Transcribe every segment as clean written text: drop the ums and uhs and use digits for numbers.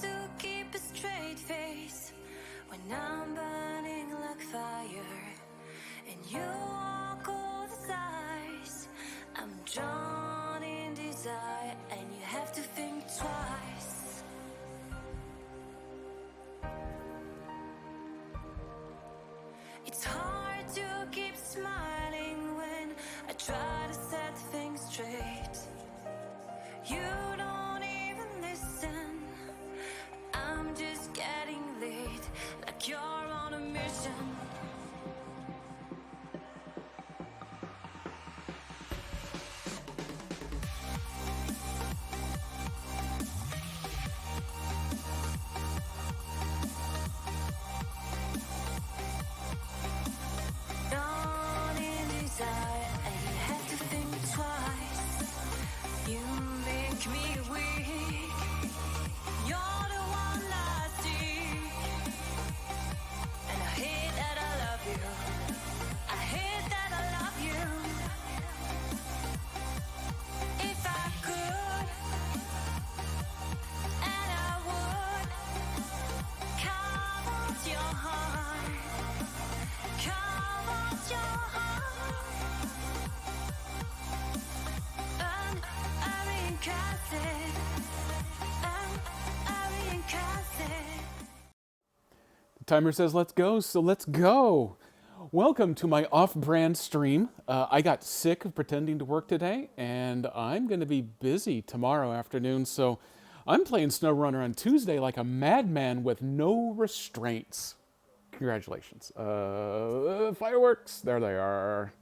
To keep a straight face when I'm burning like fire, and you walk all the sides. I'm drawn in desire, and you have to think twice. It's hard to keep smiling when I try to set things straight. You don't even listen. I'm just getting late, like you're on a mission. Dawn in desire, and you have to think twice. You make me weak. You're the one I seek, and I hate that I love you. I hate that I love you. If I could, and I would, come on your heart, come on your heart, and I reincarnate it. Timer says let's go, so let's go. Welcome to my off-brand stream. I got sick of pretending to work today, and I'm going to be busy tomorrow afternoon, so I'm playing SnowRunner on Tuesday like a madman with no restraints. Congratulations. Fireworks, there they are.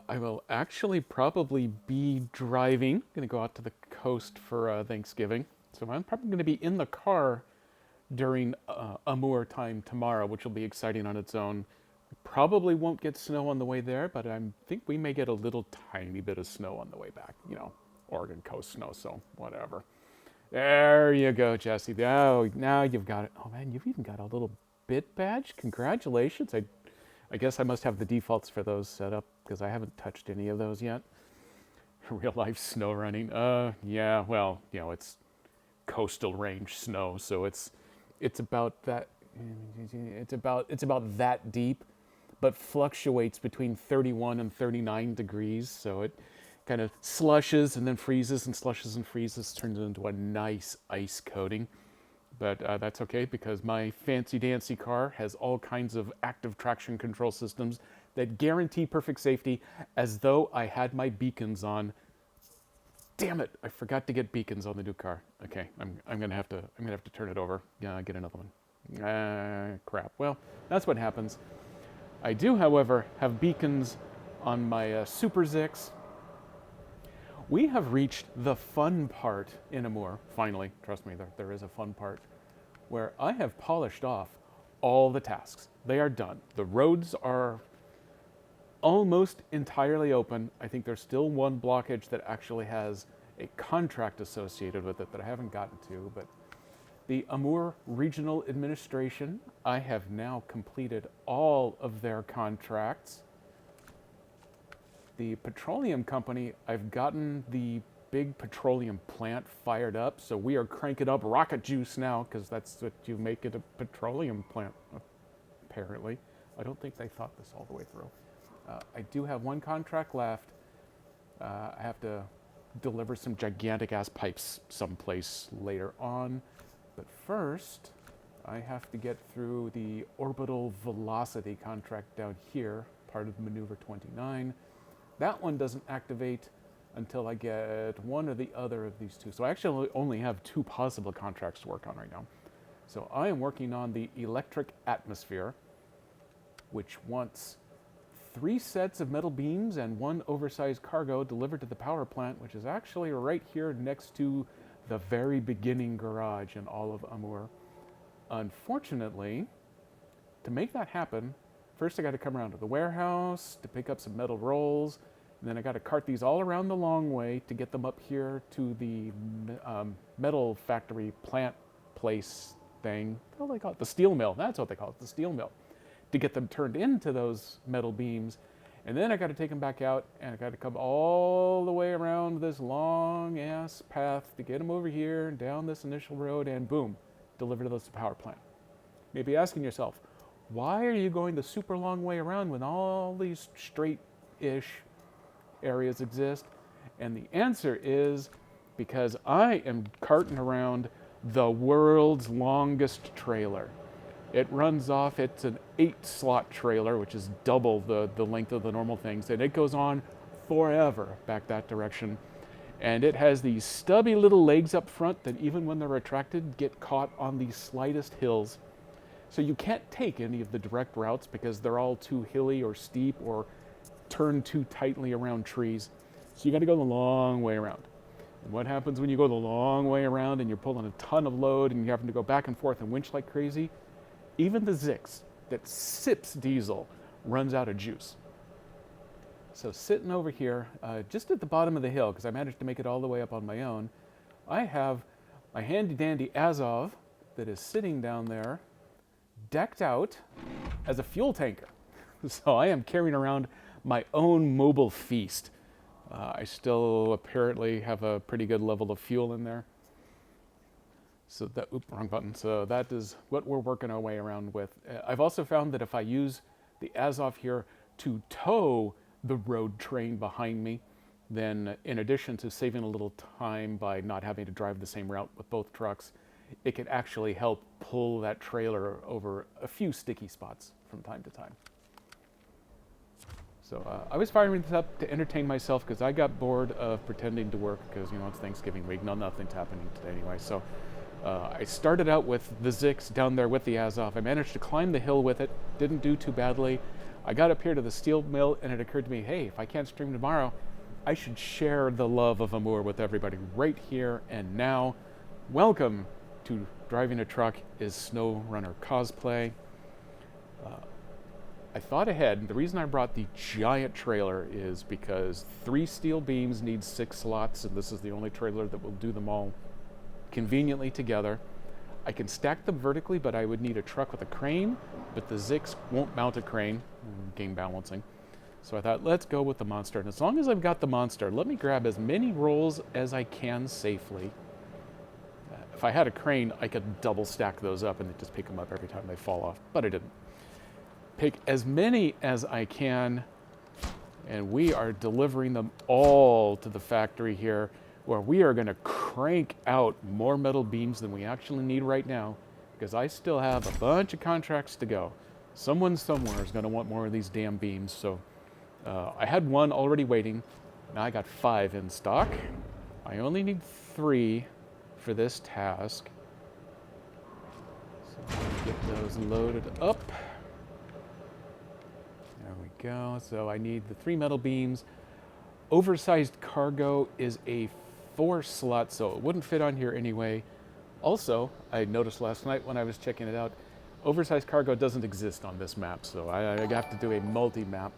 I will actually probably be driving. I'm going to go out to the coast for Thanksgiving, so I'm probably going to be in the car during Amur time tomorrow, which will be exciting on its own. Probably won't get snow on the way there, but I think we may get a little tiny bit of snow on the way back. You know, Oregon coast snow, so whatever. There you go, Jesse. Oh, now you've got it. Oh man, you've even got a little bit badge. Congratulations. I guess I must have the defaults for those set up because I haven't touched any of those yet. Real life snow running. Yeah, well, you know, it's coastal range snow, so it's about that it's about that deep, but fluctuates between 31 and 39 degrees, so it kind of slushes and then freezes and slushes and freezes, turns into a nice ice coating. But that's okay because my fancy dancy car has all kinds of active traction control systems that guarantee perfect safety, as though I had my beacons on. Damn it! I forgot to get beacons on the new car. Okay, I'm gonna have to turn it over. Yeah, get another one. Crap. Well, that's what happens. I do, however, have beacons on my Super Zix. We have reached the fun part in Amur, finally. Trust me, there is a fun part, where I have polished off all the tasks. They are done. The roads are almost entirely open. I think there's still one blockage that actually has a contract associated with it that I haven't gotten to, but the Amur Regional Administration, I have now completed all of their contracts. The petroleum company, I've gotten the big petroleum plant fired up, so we are cranking up rocket juice now, because that's what you make at a petroleum plant, apparently. I don't think they thought this all the way through. I do have one contract left. I have to deliver some gigantic ass pipes someplace later on. But first, I have to get through the orbital velocity contract down here, part of Maneuver 29. That one doesn't activate until I get one or the other of these two. So I actually only have two possible contracts to work on right now. So I am working on the electric atmosphere, which wants 3 sets of metal beams and 1 oversized cargo delivered to the power plant, which is actually right here next to the very beginning garage in all of Amur. Unfortunately, to make that happen, first I got to come around to the warehouse to pick up some metal rolls, and then I got to cart these all around the long way to get them up here to the metal factory plant place thing. What do they call it? The steel mill. That's what they call it, the steel mill. To get them turned into those metal beams. And then I got to take them back out, and I got to come all the way around this long ass path to get them over here and down this initial road, and boom, deliver those to the power plant. Maybe asking yourself, why are you going the super long way around when all these straight-ish areas exist? And the answer is because I am carting around the world's longest trailer. It runs off, it's an 8-slot trailer, which is double the length of the normal things, and it goes on forever back that direction. And it has these stubby little legs up front that even when they're retracted, get caught on the slightest hills. So you can't take any of the direct routes because they're all too hilly or steep or turn too tightly around trees. So you gotta go the long way around. And what happens when you go the long way around and you're pulling a ton of load and you're having to go back and forth and winch like crazy? Even the Zix that sips diesel runs out of juice. So sitting over here, just at the bottom of the hill, because I managed to make it all the way up on my own, I have my handy dandy Azov that is sitting down there, decked out as a fuel tanker. So I am carrying around my own mobile feast. I still apparently have a pretty good level of fuel in there. So that, wrong button. So that is what we're working our way around with. I've also found that if I use the Azov here to tow the road train behind me, then in addition to saving a little time by not having to drive the same route with both trucks, it can actually help pull that trailer over a few sticky spots from time to time. So I was firing this up to entertain myself because I got bored of pretending to work because, you know, it's Thanksgiving week. Nothing's happening today anyway. So I started out with the Zix down there with the Azov. I managed to climb the hill with it. Didn't do too badly. I got up here to the steel mill and it occurred to me, hey, if I can't stream tomorrow, I should share the love of Amur with everybody right here and now. Welcome to Driving a Truck is SnowRunner Cosplay. I thought ahead. The reason I brought the giant trailer is because 3 steel beams need 6 slots, and this is the only trailer that will do them all conveniently together. I can stack them vertically, but I would need a truck with a crane, but the Zix won't mount a crane, game balancing. So I thought, let's go with the monster. And as long as I've got the monster, let me grab as many rolls as I can safely. If I had a crane, I could double stack those up and just pick them up every time they fall off, but I didn't. Pick as many as I can, and we are delivering them all to the factory here, where we are going to crank out more metal beams than we actually need right now, because I still have a bunch of contracts to go. Someone somewhere is going to want more of these damn beams, so I had 1 already waiting. Now I got 5 in stock. I only need 3 for this task. So get those loaded up. There we go. So I need the 3 metal beams. Oversized cargo is a 4 slot, so it wouldn't fit on here anyway. Also, I noticed last night when I was checking it out, oversized cargo doesn't exist on this map, so I have to do a multi-map.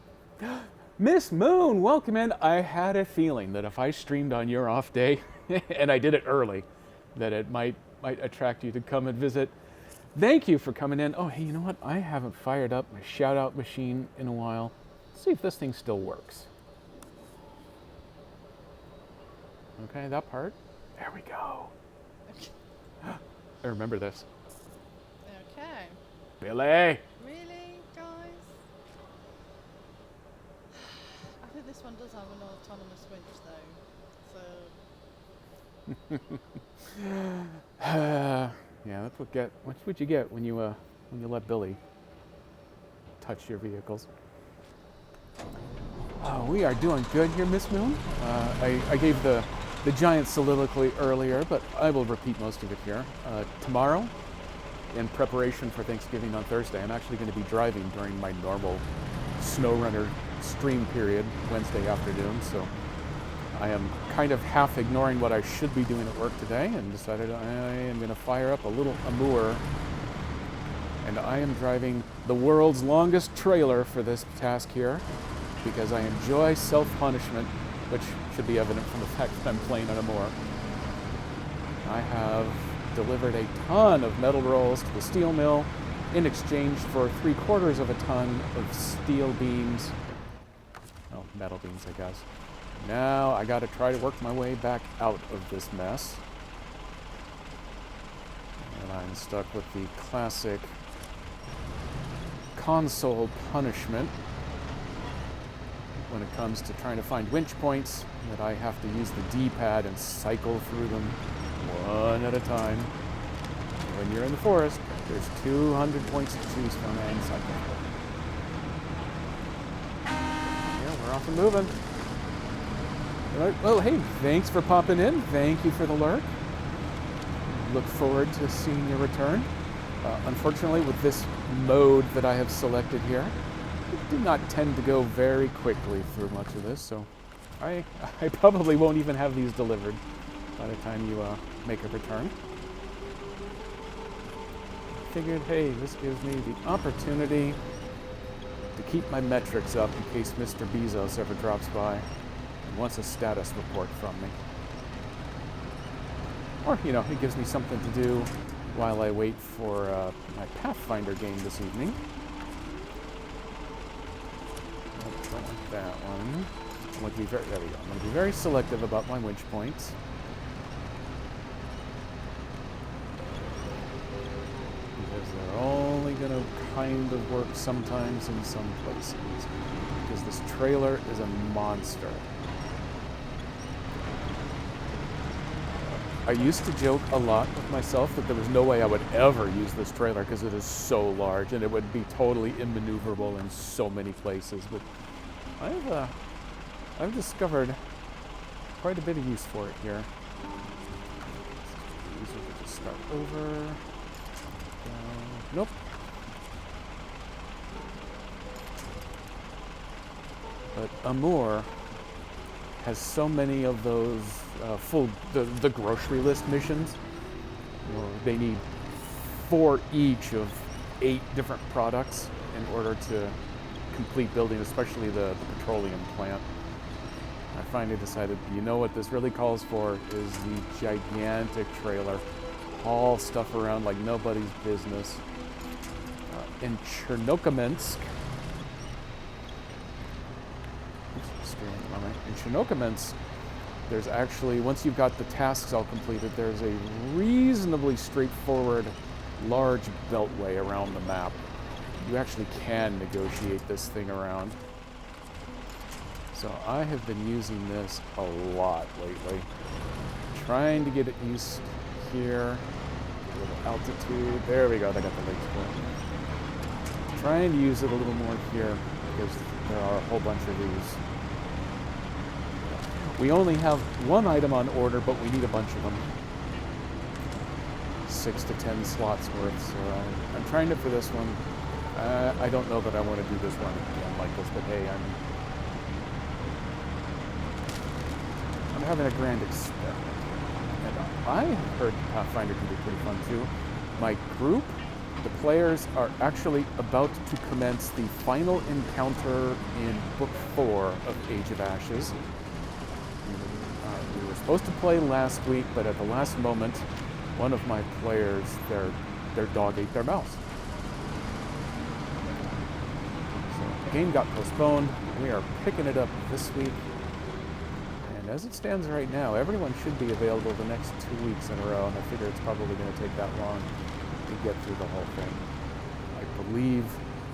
Miss Moon, welcome in. I had a feeling that if I streamed on your off day, and I did it early, that it might attract you to come and visit. Thank you for coming in. Oh, hey, you know what? I haven't fired up my shout-out machine in a while. Let's see if this thing still works. Okay, that part. There we go. I remember this. Okay. Billy! Really, guys? I think this one does have an autonomous winch, though. So. Yeah, that's what you get when you let Billy touch your vehicles. We are doing good here, Miss Moon. I gave the giant soliloquy earlier, but I will repeat most of it here. Tomorrow, in preparation for Thanksgiving on Thursday, I'm actually going to be driving during my normal SnowRunner stream period, Wednesday afternoon, so I am kind of half ignoring what I should be doing at work today and decided I am going to fire up a little Amour, and I am driving the world's longest trailer for this task here because I enjoy self-punishment, which should be evident from the fact that I'm playing an Amour. I have delivered a ton of metal rolls to the steel mill in exchange for 3/4 of a ton of steel beams. Oh, metal beams, I guess. Now I gotta try to work my way back out of this mess. And I'm stuck with the classic console punishment when it comes to trying to find winch points, that I have to use the D-pad and cycle through them one at a time. When you're in the forest, there's 200 points to choose from and cycle through. Yeah, we're off and moving. All right, well, hey, thanks for popping in. Thank you for the lurk. Look forward to seeing your return. Unfortunately, with this mode that I have selected here, I do not tend to go very quickly through much of this, so I probably won't even have these delivered by the time you make a return. I figured, hey, this gives me the opportunity to keep my metrics up in case Mr. Bezos ever drops by and wants a status report from me. Or, you know, it gives me something to do while I wait for my Pathfinder game this evening. Don't like that one. I'm going to be very, there we go. I'm going to be very selective about my winch points. Because they're only going to kind of work sometimes in some places. Because this trailer is a monster. I used to joke a lot with myself that there was no way I would ever use this trailer because it is so large and it would be totally immaneuverable in so many places. But I've discovered quite a bit of use for it here. Easier to just start over. Nope. But Amour has so many of those the grocery list missions. Where they need 4 each of 8 different products in order to complete building, especially the petroleum plant. I finally decided, you know what this really calls for is the gigantic trailer. Haul stuff around like nobody's business. In Chernokamsk, in Chernokamsk, there's actually, once you've got the tasks all completed, there's a reasonably straightforward large beltway around the map. You actually can negotiate this thing around. So I have been using this a lot lately. Trying to get it east here, a little altitude. There we go, I got the legs for it. Trying to use it a little more here because there are a whole bunch of these. We only have 1 item on order, but we need a bunch of them. 6 to 10 slots worth, so I'm trying it for this one. I don't know that I want to do this one again like this, but hey, I'm having a grand experiment. And I have heard Pathfinder can be pretty fun too. My group, the players, are actually about to commence the final encounter in Book 4 of Age of Ashes. We were supposed to play last week, but at the last moment, one of my players, their dog ate their mouse. So the game got postponed. We are picking it up this week. And as it stands right now, everyone should be available the next 2 weeks in a row, and I figure it's probably going to take that long to get through the whole thing. I believe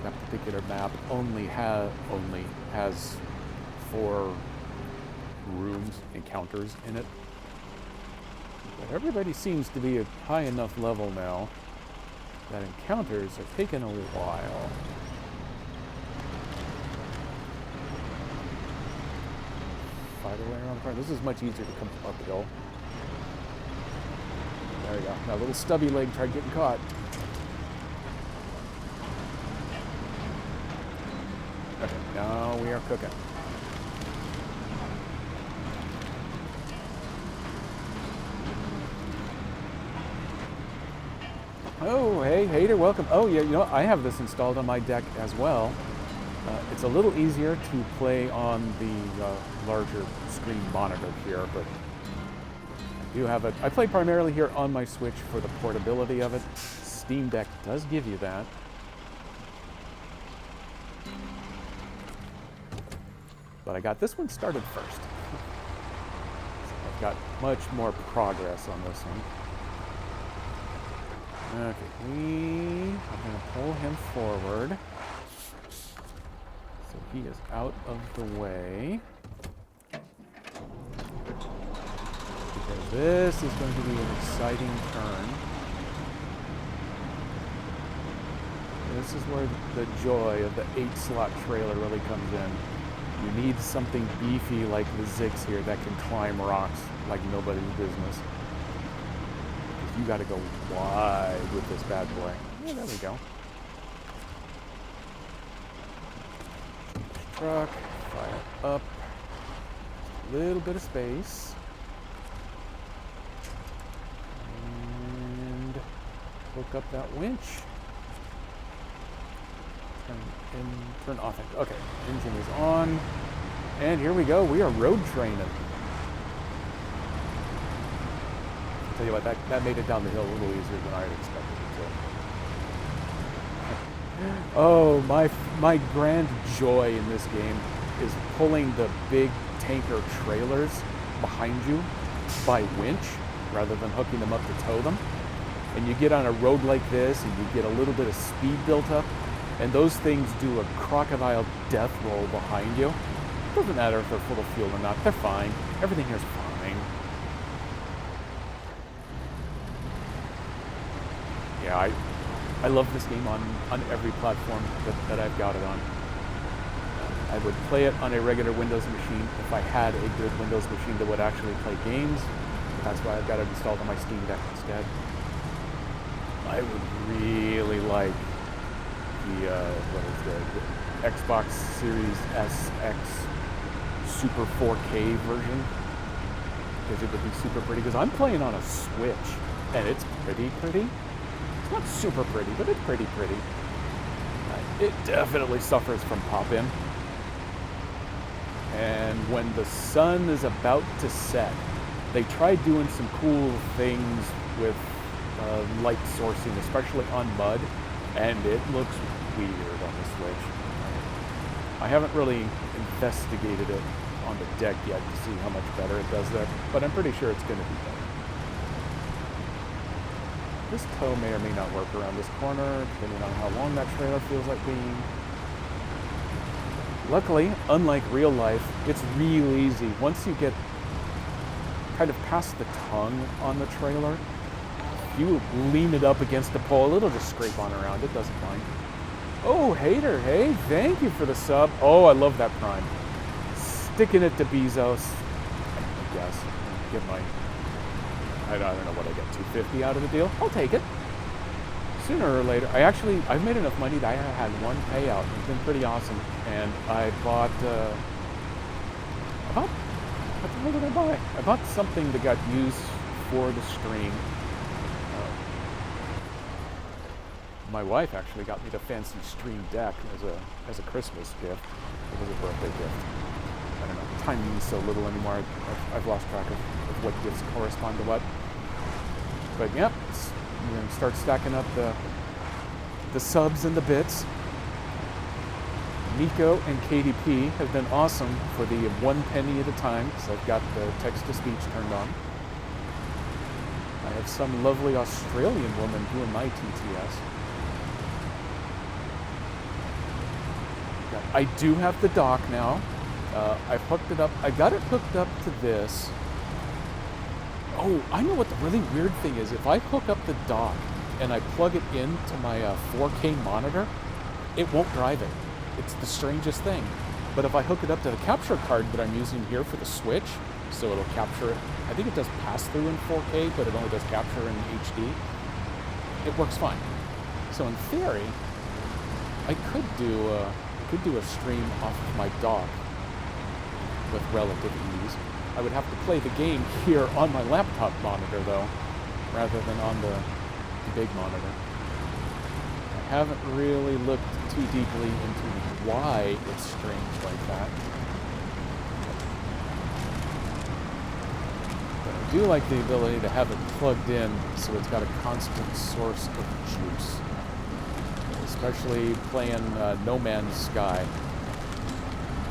that particular map only has 4 rooms, encounters in it. But everybody seems to be at high enough level now that encounters are taking a while. Fight away around the corner. This is much easier to come uphill. There we go. That little stubby leg tried getting caught. Okay, now we are cooking. Oh, hey, Hater, welcome. Oh, yeah, you know, I have this installed on my deck as well. It's a little easier to play on the larger screen monitor here, but I do have it. I play primarily here on my Switch for the portability of it. Steam Deck does give you that. But I got this one started first. So I've got much more progress on this one. Okay, we are going to pull him forward. So he is out of the way. Because this is going to be an exciting turn. This is where the joy of the 8-slot trailer really comes in. You need something beefy like the Zix here that can climb rocks like nobody's business. You gotta go wide with this bad boy. Yeah, there we go. Truck, fire up. Just a little bit of space. And hook up that winch. Turn off it. Okay, engine is on. And here we go. We are road training. Tell you what, that made it down the hill a little easier than I had expected it to. Oh, my grand joy in this game is pulling the big tanker trailers behind you by winch rather than hooking them up to tow them. And you get on a road like this and you get a little bit of speed built up, and those things do a crocodile death roll behind you. It doesn't matter if they're full of fuel or not, they're fine. Everything here's fine. Yeah, I love this game on every platform that I've got it on. I would play it on a regular Windows machine if I had a good Windows machine that would actually play games. That's why I've got it installed on my Steam Deck instead. I would really like the Xbox Series SX Super 4K version, because it would be super pretty. Because I'm playing on a Switch, and it's pretty. It's not super pretty, but it's pretty. It definitely suffers from pop-in. And when the sun is about to set, they try doing some cool things with light sourcing, especially on mud, and it looks weird on the Switch. I haven't really investigated it on the deck yet to see how much better it does that, but I'm pretty sure it's going to be better. This tow may or may not work around this corner, depending on how long that trailer feels like being. Luckily, unlike real life, it's real easy. Once you get kind of past the tongue on the trailer, if you lean it up against the pole, it'll just scrape on around. It doesn't mind. Oh, Hater, hey, thank you for the sub. Oh, I love that Prime. Sticking it to Bezos, I guess. Get my, I don't know what I get, 250 out of the deal? I'll take it. sooner or later, I've made enough money that I had one payout. It's been pretty awesome. And I bought, what the hell did I buy? I bought something that got used for the stream. My wife actually got me the fancy stream deck as a Christmas gift. It was a birthday gift. I don't know. Time means so little anymore. I've lost track of what gifts correspond to what. But yep, we're going to start stacking up the subs and the bits. Nico and KDP have been awesome for the 1 penny at a time, because I've got the text-to-speech turned on. I have some lovely Australian woman doing my TTS. I do have the dock now. I've hooked it up. I got it hooked up to this. Oh, I know what the really weird thing is. If I hook up the dock and I plug it into my 4K monitor, it won't drive it. It's the strangest thing. But if I hook it up to the capture card that I'm using here for the Switch, so it'll capture it, I think it does pass-through in 4K, but it only does capture in HD, it works fine. So in theory, I could do a stream off of my dock with relative ease. I would have to play the game here on my laptop monitor, though, rather than on the big monitor. I haven't really looked too deeply into why it's strange like that. But I do like the ability to have it plugged in so it's got a constant source of juice. Especially playing No Man's Sky.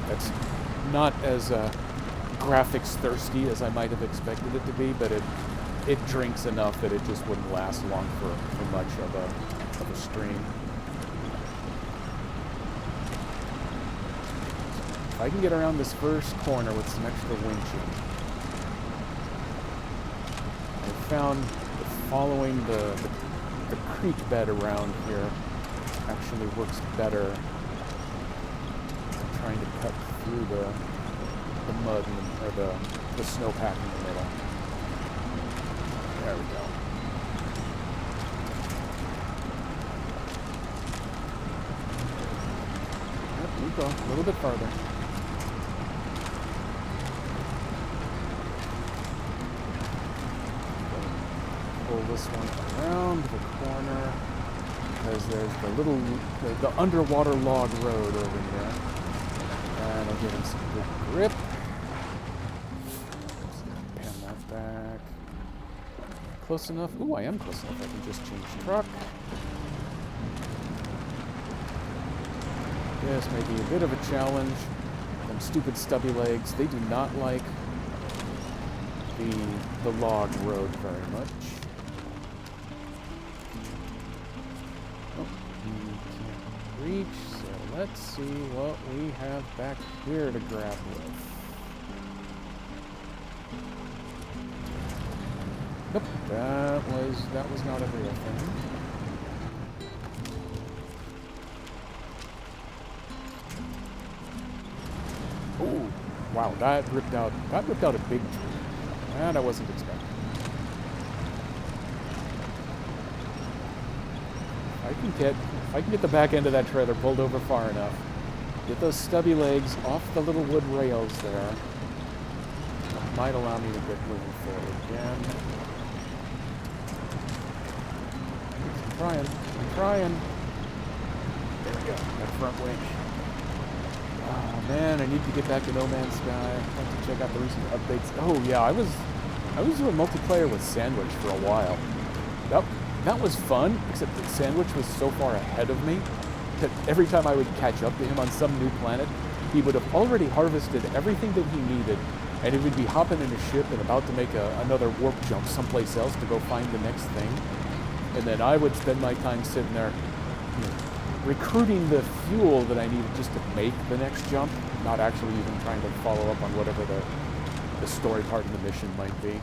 That's not as graphics thirsty as I might have expected it to be, but it drinks enough that it just wouldn't last long for much of a stream. If I can get around this first corner with some extra winching, I found that following the creek bed around here actually works better than trying to cut through the mud or the snowpack in the middle. There we go. Yep, we go a little bit farther. Pull this one around the corner. Because there's the underwater log road over here. And I'll give him some good grip. Pan that back. Close enough. Ooh, I am close enough. I can just change truck. This may be a bit of a challenge. Them stupid stubby legs, they do not like the log road very much. Reach, so let's see what we have back here to grab with. Nope, that was not a real thing. Ooh, wow, that ripped out a big tree. That I wasn't expecting. If I can get the back end of that trailer pulled over far enough, get those stubby legs off the little wood rails there, that might allow me to get moving forward again. I'm trying. There we go, that front winch. Oh man, I need to get back to No Man's Sky. I have to check out the recent updates. Oh yeah, I was doing multiplayer with Sandwich for a while. Yep. That was fun, except that Sandwich was so far ahead of me that every time I would catch up to him on some new planet, he would have already harvested everything that he needed, and he would be hopping in a ship and about to make another warp jump someplace else to go find the next thing. And then I would spend my time sitting there, recruiting the fuel that I needed just to make the next jump, not actually even trying to follow up on whatever the story part of the mission might be.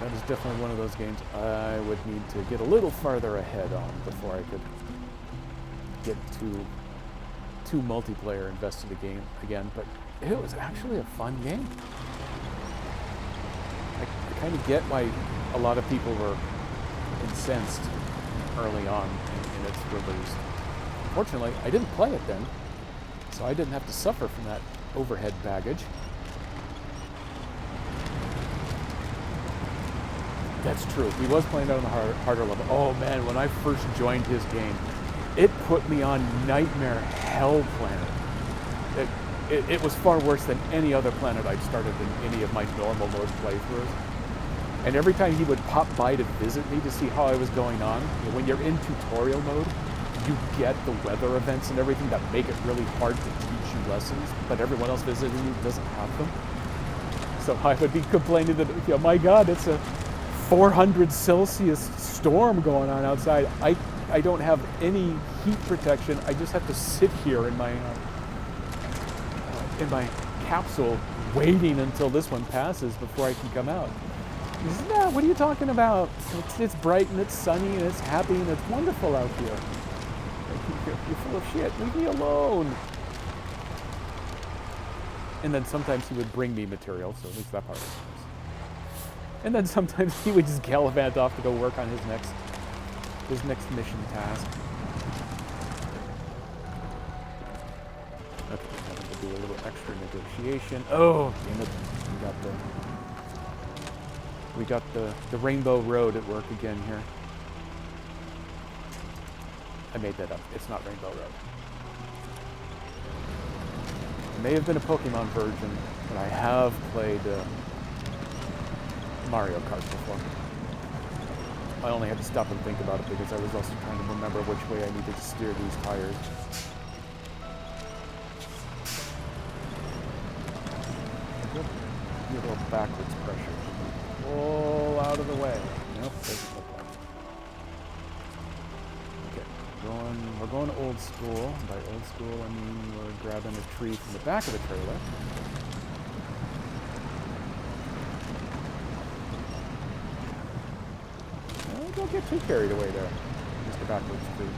That is definitely one of those games I would need to get a little farther ahead on before I could get too multiplayer invested a game again, but it was actually a fun game. I kind of get why a lot of people were incensed early on in its release. Fortunately, I didn't play it then, so I didn't have to suffer from that overhead baggage. That's true. He was playing it on the harder level. Oh man, when I first joined his game, it put me on Nightmare Hell Planet. It was far worse than any other planet I'd started in any of my normal mode playthroughs. And every time he would pop by to visit me to see how I was going on, when you're in tutorial mode, you get the weather events and everything that make it really hard to teach you lessons, but everyone else visiting you doesn't have them. So I would be complaining that, oh my God, it's a 400 Celsius storm going on outside. I don't have any heat protection. I just have to sit here in my capsule waiting until this one passes before I can come out. He says, no, what are you talking about? It's bright and it's sunny and it's happy and it's wonderful out here. You're full of shit. Leave me alone. And then sometimes he would bring me material, so at least that part was nice. And then sometimes he would just gallivant off to go work on his next mission task. Okay, having to do a little extra negotiation. Oh, damn it! We got the Rainbow Road at work again here. I made that up. It's not Rainbow Road. It may have been a Pokemon version, but I have played Mario Kart before. I only had to stop and think about it because I was also trying to remember which way I needed to steer these tires. A little backwards pressure. Pull out of the way. Nope, doesn't look like it. Okay, we're going old school. By old school, I mean we're grabbing a tree from the back of the trailer. Don't get too carried away there, Mr. Backwards Tree.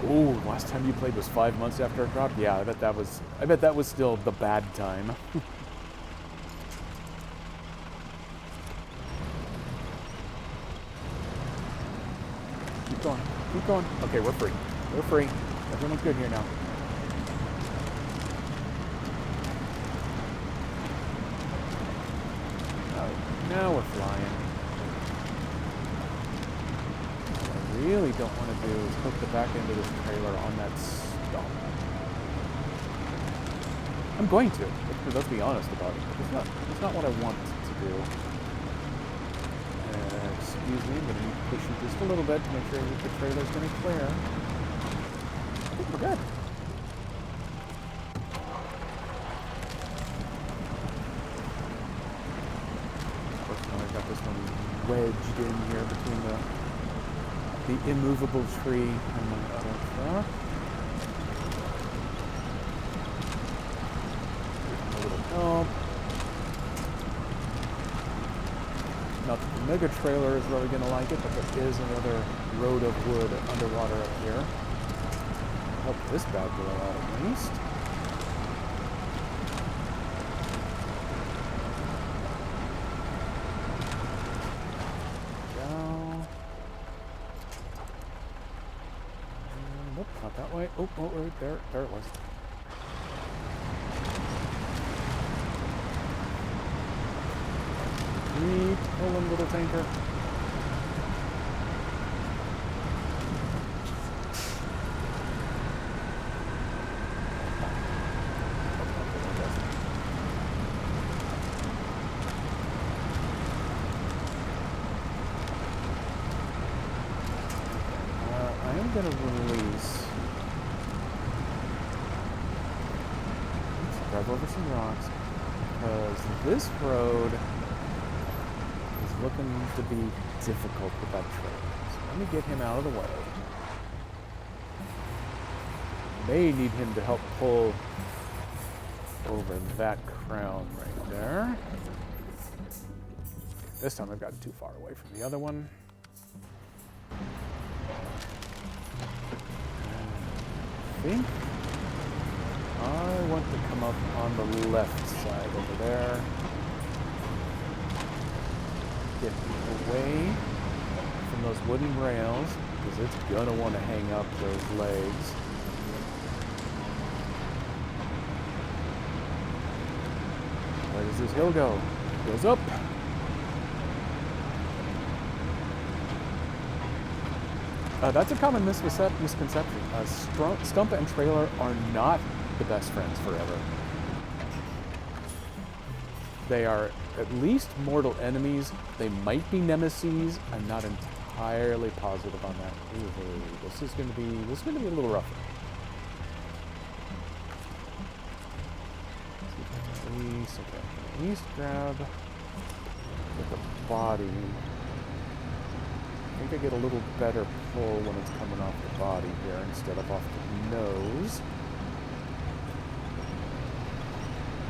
Ooh, last time you played was 5 months after it dropped? Yeah, I bet that was still the bad time. Keep going, keep going. Okay, we're free. We're free. Everyone's good here now. Now we're flying. What I really don't want to do is hook the back end of this trailer on that stump. I'm going to. Let's be honest about it. It's not what I want to do. Excuse me, I'm going to need to push you just a little bit to make sure that the trailer's going to clear. I think we're good. Of course, now I've got this one wedged in here between the immovable tree and my other truck. A little help. Not that the mega trailer is really going to like it, but there is another road of wood underwater up here. Help this bad boy out at least. Go. Nope, not that way. Oh, right there. There it was. Keep pulling, little tanker. I am going to release. Let's drive over some rocks because this road is looking to be difficult with that trailer. So let me get him out of the way. May need him to help pull over that crown right there. This time I've gotten too far away from the other one. maybe. I want to come up on the left side over there. Get away from those wooden rails, because it's gonna want to hang up those legs. Where does this hill go? It goes up. That's a common misconception. Stump and trailer are not the best friends forever. They are at least mortal enemies. They might be nemeses. I'm not entirely positive on that. Ooh, this is going to be a little rougher. At least grab with the body. I think I get a little better pull when it's coming off the body here instead of off the nose.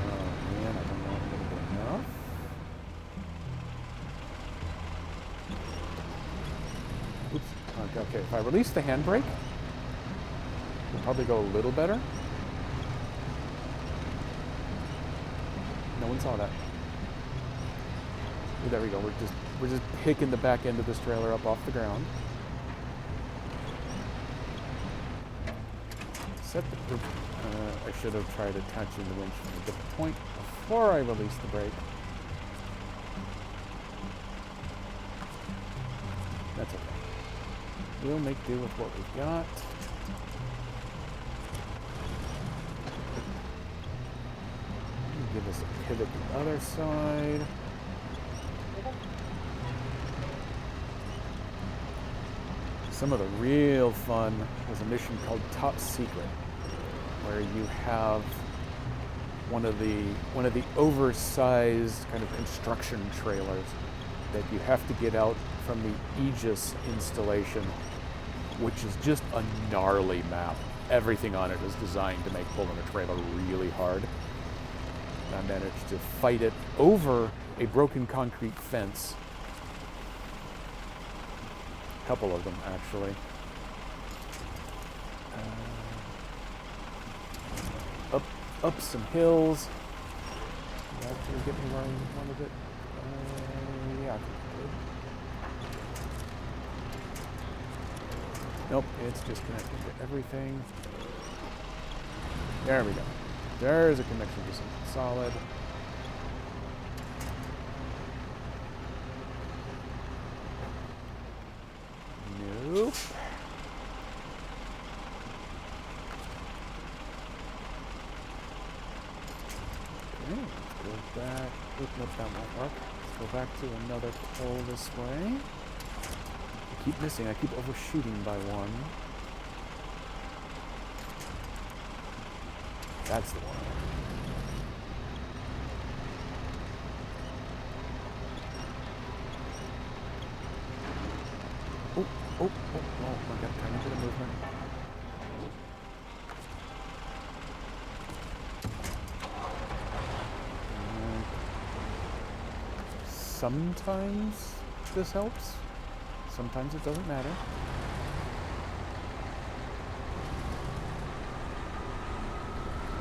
Oh man, I don't know if I'm going to do enough. Oops. Okay, if I release the handbrake, it'll probably go a little better. No one saw that. Oh, there we go. We're just picking the back end of this trailer up off the ground. Set the. I should have tried attaching the winch from a different point before I released the brake. That's okay. We'll make do with what we've got. Give us a pivot to the other side. Some of the real fun was a mission called Top Secret, where you have one of the oversized kind of construction trailers that you have to get out from the Aegis installation, which is just a gnarly map. Everything on it is designed to make pulling a trailer really hard. I managed to fight it over a broken concrete fence. A couple of them, actually. Up some hills. Did that actually get me where I wanted it? Yeah, I think it did. Nope, it's just connected to everything. There we go. There's a connection to something solid. Nope. Okay, let's go back. Oop, nope, that won't work. Let's go back to another pull this way. I keep missing. I keep overshooting by one. That's the one. Oh, I got a tiny bit of movement. Sometimes this helps. Sometimes it doesn't matter.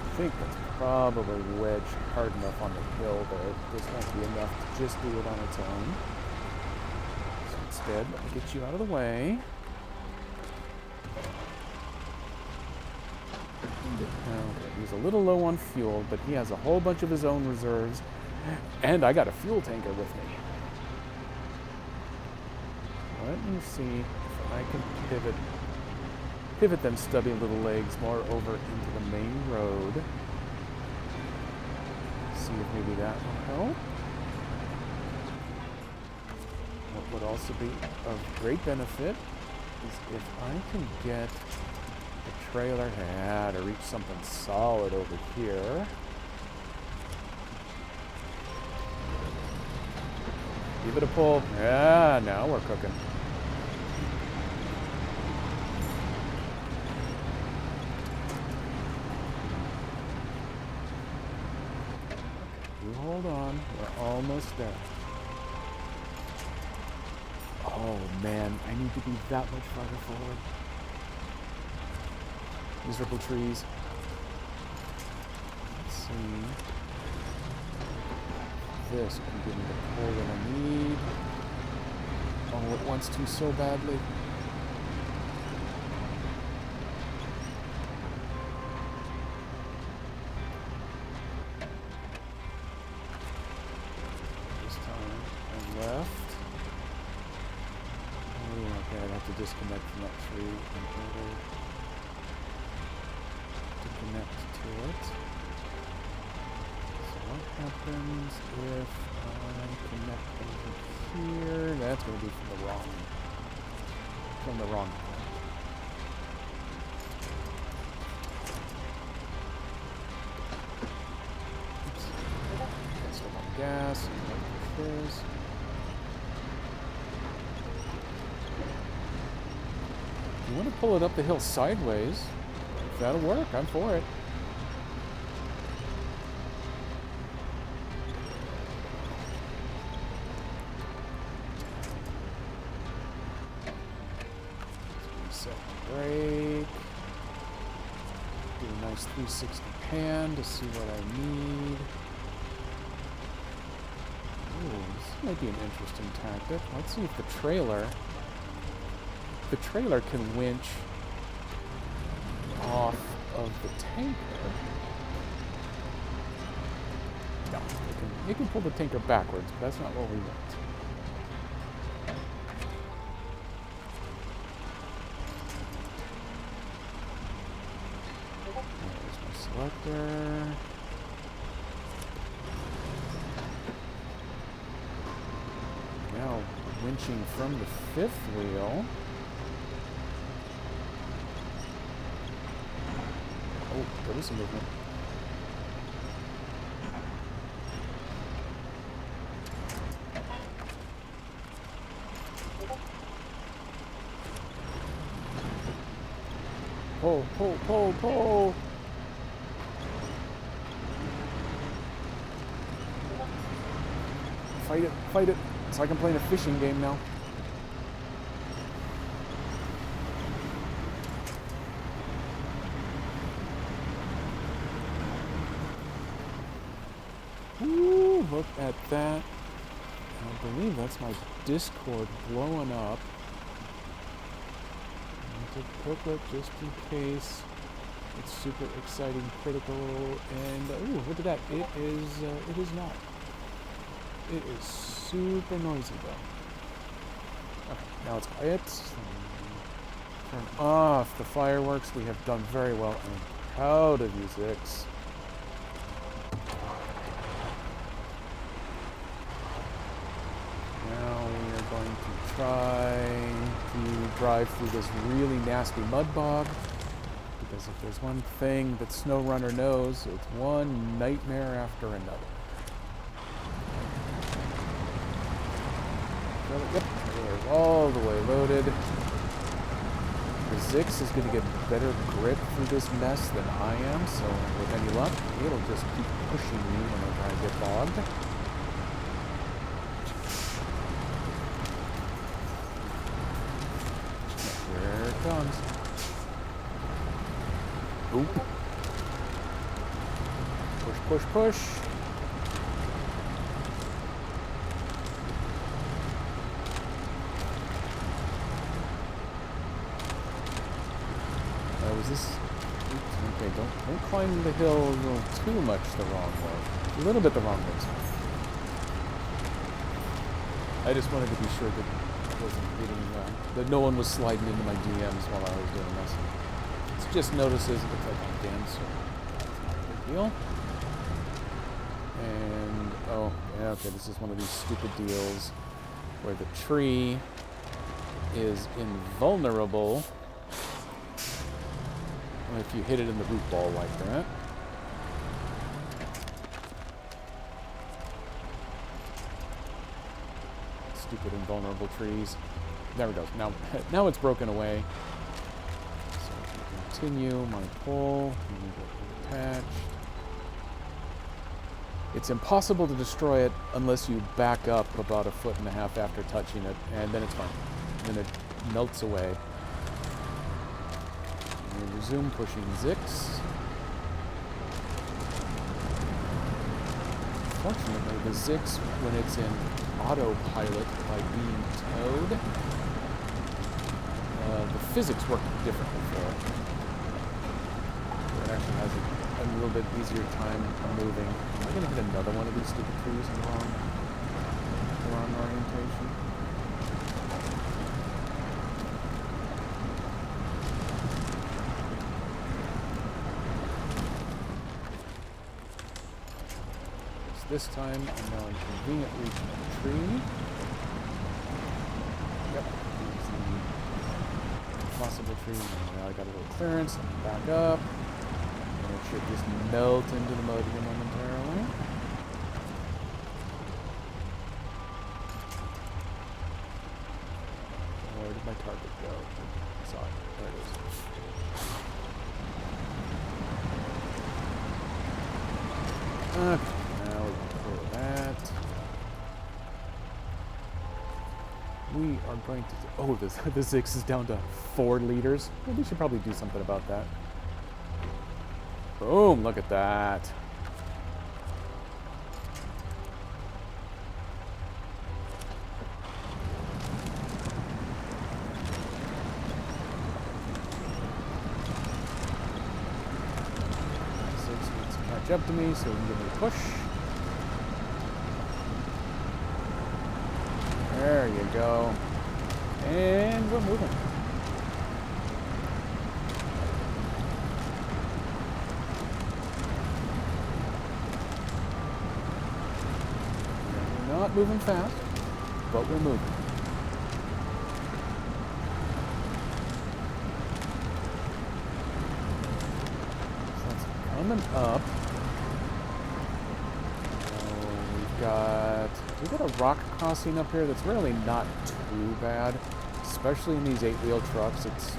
I think that's probably wedged hard enough on the hill there. This won't be enough to just do it on its own. So instead, let me get you out of the way. Okay, he's a little low on fuel, but he has a whole bunch of his own reserves. And I got a fuel tanker with me. Let me see if I can pivot them stubby little legs more over into the main road. See if maybe that will help. What would also be of great benefit is if I can get the trailer to reach something solid over here. Give it a pull. Yeah, now we're cooking. You hold on. We're almost there. Oh man, I need to be that much farther forward. Miserable trees. Let's see. This can give me the pull that I need. Oh, it wants to so badly. This time I left. Oh, okay, I'd have to disconnect from that tree in order to connect to it. So what happens if I connect over here? That's going to be from the wrong point. Oops. Got stuff on gas. Like this. If you want to pull it up the hill sideways, that'll work. I'm for it. Reset brake. Do a nice 360 pan to see what I need. Ooh, this might be an interesting tactic. Let's see if the trailer can winch off of the tanker. No, it can pull the tanker backwards, but that's not what we want. There's my selector. Now winching from the fifth wheel. Oh, there is some movement. Pull. Fight it. It's like I'm playing a fishing game now. Ooh, look at that. I believe that's my Discord blowing up. I'll take a quick look just in case. It's super exciting, critical, and ooh, look at that. It is not. It is super noisy though. Okay, now it's quiet. Turn off the fireworks. We have done very well. I'm proud of you, Zix. Now we are going to try to drive through this really nasty mud bog. Because if there's one thing that SnowRunner knows, it's one nightmare after another. Yep, trailer's all the way loaded. The Zix is going to get better grip through this mess than I am, so with any luck, it'll just keep pushing me whenever I get bogged. Here it comes. Oop. Push. Was this... Okay, don't climb the hill a little too much the wrong way. A little bit the wrong way. I just wanted to be sure that I wasn't getting... that no one was sliding into my DMs while I was doing this. It's just notices it looks like I'm dead, so that's not a big deal. And... oh, yeah, okay, this is one of these stupid deals where the tree is invulnerable if you hit it in the root ball like that. Stupid invulnerable trees. There we go. Now it's broken away. So I can continue my pull. Attached. It's impossible to destroy it unless you back up about 1.5 feet after touching it, and then it's fine. Then it melts away. We resume pushing Zix. Fortunately, the Zix, when it's in autopilot by being towed, the physics work differently for it. So it actually has a little bit easier time moving. Am I going to hit another one of these stupid trees in the wrong orientation? This time, I'm now in convenient reach of the tree. Yep, here's the possible tree. Now I got a little clearance. Back up. And it should just melt into the mud here momentarily. Where did my target go? I saw it. There it is. Okay. We are going to... Oh, the Zix is down to 4 liters. Well, we should probably do something about that. Boom, look at that. Zix needs to catch up to me so we can give it a push. There you go. And we're moving. We're not moving fast, but we're moving. So that's coming up. We've got a rock crossing up here that's really not too bad, especially in these 8-wheel trucks. It's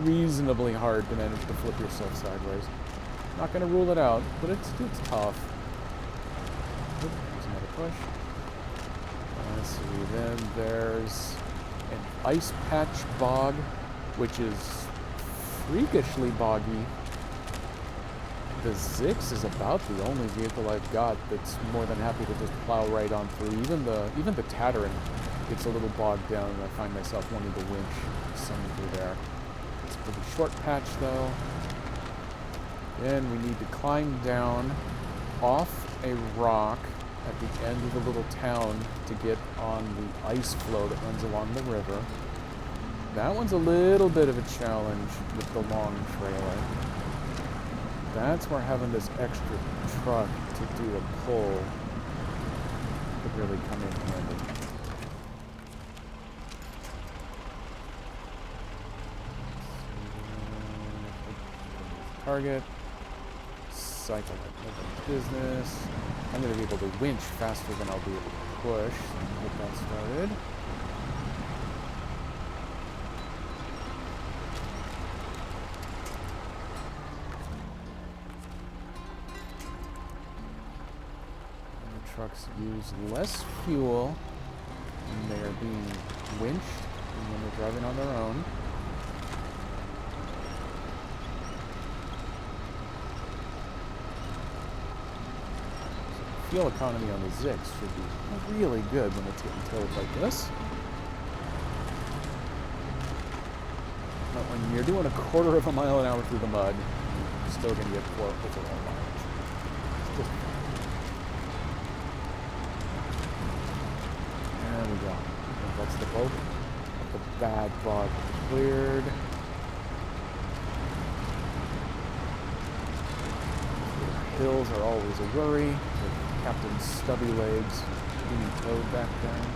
reasonably hard to manage to flip yourself sideways. Not going to rule it out, but it's tough. Oop, there's another push. Let's see, then there's an ice patch bog, which is freakishly boggy. The Zix is about the only vehicle I've got that's more than happy to just plow right on through. Even the Tatarin gets a little bogged down, and I find myself wanting to winch some through there. It's a pretty short patch, though. Then we need to climb down off a rock at the end of the little town to get on the ice floe that runs along the river. That one's a little bit of a challenge with the long trailer. That's where having this extra truck to do a pull could really come in handy. Target. Cycle like business. I'm going to be able to winch faster than I'll be able to push. So get that started. Trucks use less fuel when they are being winched than when they're driving on their own. So fuel economy on the Zix should be really good when it's getting towed like this. But when you're doing a 1/4 mile an hour through the mud, you're still going to get poor overall mileage. It's just there we go. That's the bulk of the bad bog cleared. The hills are always a worry, with Captain Stubby Legs being towed back down.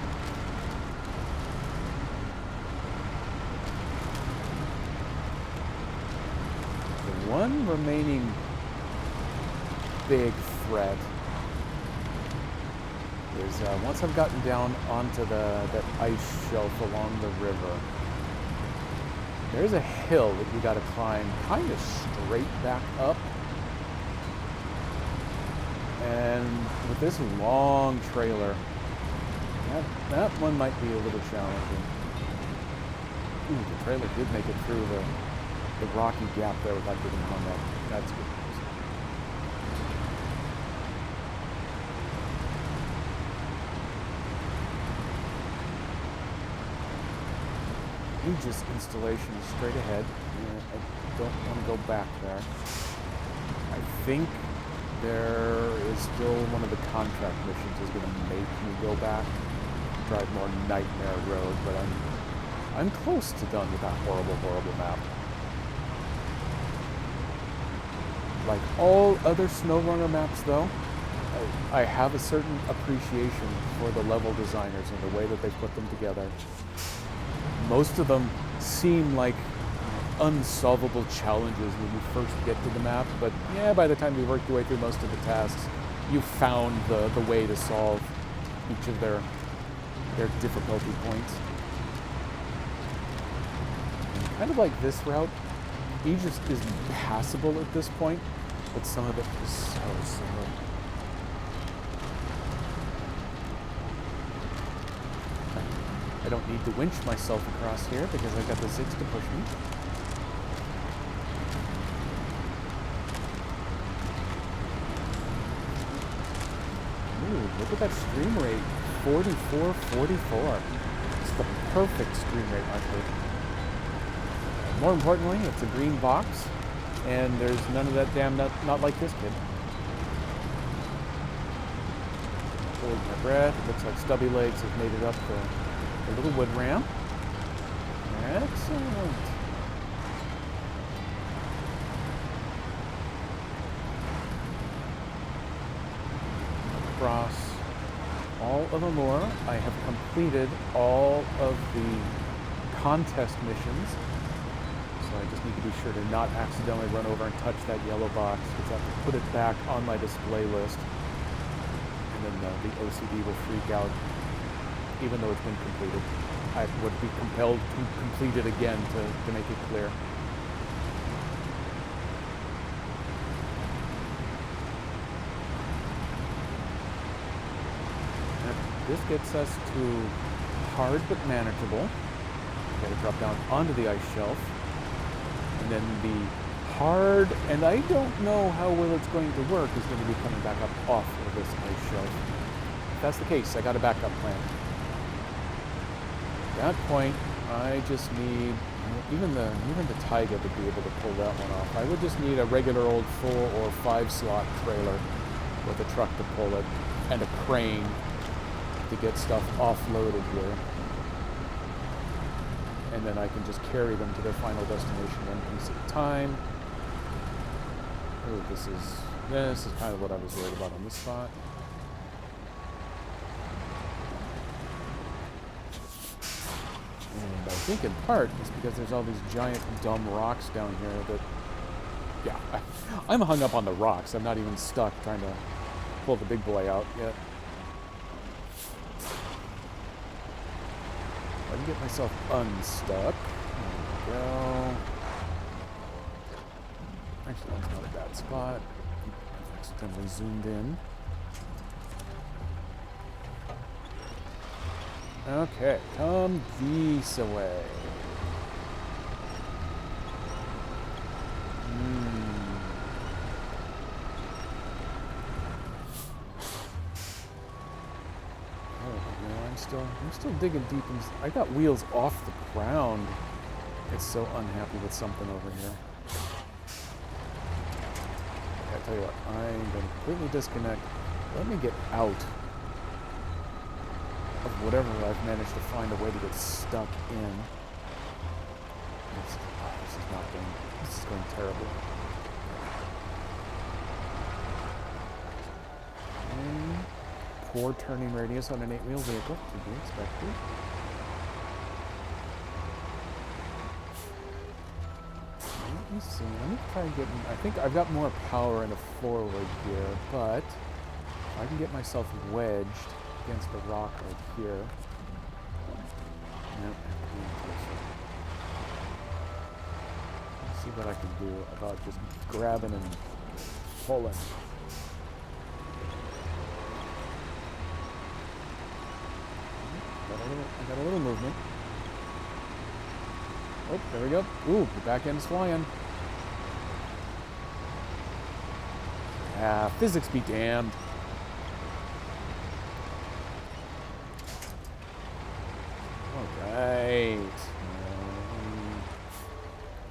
The one remaining big threat is once I've gotten down onto that ice shelf along the river, there's a hill that you got to climb kind of straight back up. And with this long trailer, that one might be a little challenging. Ooh, the trailer did make it through the the rocky gap there without getting hung up. That's good news. Aegis installation is straight ahead. I don't want to go back there. I think there is still one of the contract missions is going to make me go back, drive more Nightmare Road, but I'm close to done with that horrible, horrible map. Like all other SnowRunner maps, though, I have a certain appreciation for the level designers and the way that they put them together. Most of them seem like unsolvable challenges when you first get to the map, but yeah, by the time you work your way through most of the tasks, you found the way to solve each of their difficulty points. And kind of like this route, Aegis is passable at this point, but some of it is so slow. I don't need to winch myself across here because I've got the Ziggs to push me. Ooh, look at that stream rate. 44, 44. It's the perfect stream rate, actually. More importantly, it's a green box, and there's none of that damn not like this kid. Hold my breath. It looks like Stubby Legs has made it up the little wood ramp. Excellent. Across all of Amur, I have completed all of the contest missions. So I just need to be sure to not accidentally run over and touch that yellow box, because I have to put it back on my display list. And then the OCD will freak out. Even though it's been completed, I would be compelled to complete it again to make it clear. And this gets us to hard but manageable. Gotta drop down onto the ice shelf. And then the hard, and I don't know how well it's going to work, is going to be coming back up off of this ice shelf. If that's the case, I got a backup plan. At that point, I just need, even the Taiga would be able to pull that one off. I would just need a regular old 4 or 5 slot trailer with a truck to pull it and a crane to get stuff offloaded here. And then I can just carry them to their final destination one piece at a time. Oh, this is kind of what I was worried about on this spot. And I think in part it's because there's all these giant dumb rocks down here that, yeah, I'm hung up on the rocks. I'm not even stuck trying to pull the big boy out yet. I can get myself unstuck. There we go. Actually, that's not a bad spot. I've accidentally zoomed in. Okay, come this way. I'm still digging deep in. I got wheels off the ground. It's so unhappy with something over here. Okay, I tell you what, I'm going to completely disconnect. Let me get out of whatever I've managed to find a way to get stuck in. This is going terribly. Poor turning radius on an 8-wheel vehicle, to be expected. Let me see, let me try getting, I think I've got more power in a forward gear, but I can get myself wedged against the rock right here. Nope. Let's see what I can do about just grabbing and pulling. I got a little movement. Oh, there we go. Ooh, the back end's flying. Ah, physics be damned. All right.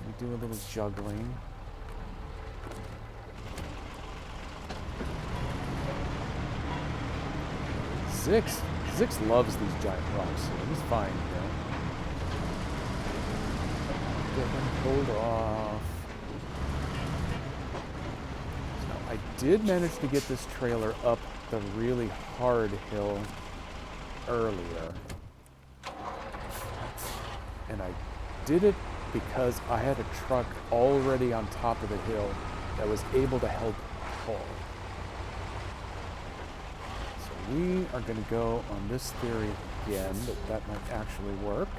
We do a little juggling. Zix loves these giant rocks, so he's fine, you know. Get him pulled off. So I did manage to get this trailer up the really hard hill earlier. And I did it because I had a truck already on top of the hill that was able to help pull. So we are going to go on this theory again, that might actually work.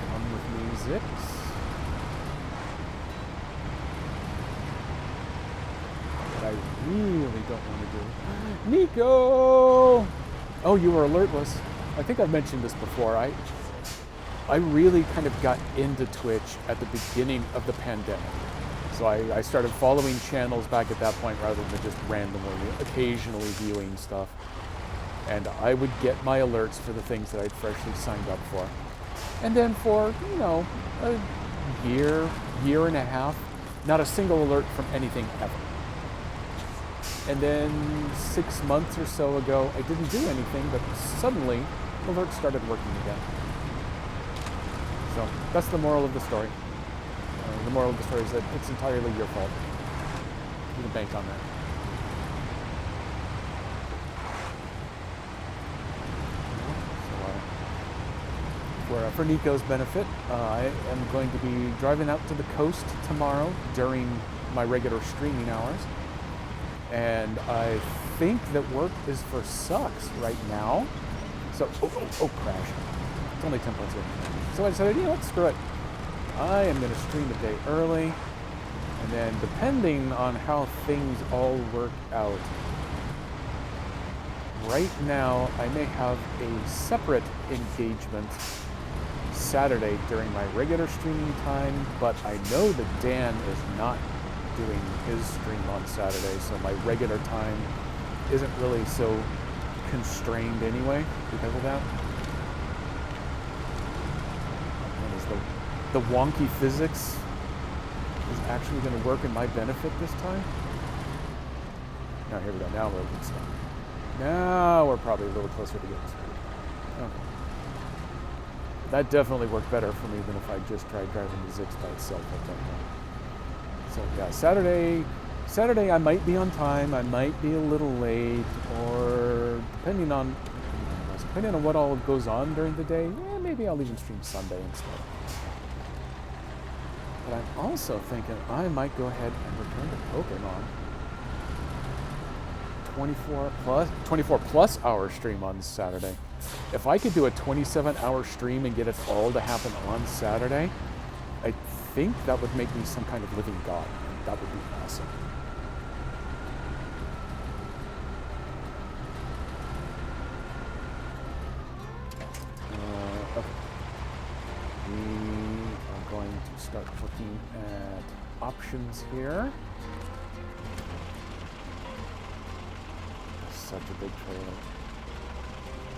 Come with me, Zix. What I really don't want to do. Nico! Oh, you were alertless. I think I've mentioned this before. I really kind of got into Twitch at the beginning of the pandemic. So I started following channels back at that point rather than just randomly, occasionally viewing stuff. And I would get my alerts for the things that I'd freshly signed up for. And then for, you know, a year and a half, not a single alert from anything ever. And then 6 months or so ago, I didn't do anything, but suddenly alerts started working again. So that's the moral of the story. The moral of the story is that it's entirely your fault. You can bank on that. So, for Nico's benefit, I am going to be driving out to the coast tomorrow during my regular streaming hours. And I think that work is for sucks right now. So, crash. It's only 10 points in. So I decided, you know what, screw it. I am going to stream a day early. And then depending on how things all work out, right now I may have a separate engagement Saturday during my regular streaming time, but I know that Dan is not doing his stream on Saturday, so my regular time isn't really so constrained anyway because of that. And is the wonky physics is actually going to work in my benefit this time? Now here we go. Now we're a good start. Now we're probably a little closer to getting started. Okay. That definitely worked better for me than if I just tried driving the Zix by itself at that point. So yeah, Saturday I might be on time, I might be a little late, or depending on what all goes on during the day, maybe I'll even stream Sunday instead. But I'm also thinking I might go ahead and return to Pokemon. 24 plus hour stream on Saturday. If I could do a 27-hour stream and get it all to happen on Saturday, I think that would make me some kind of living god. That would be awesome. Okay. We are going to start looking at options here. Such a big trailer.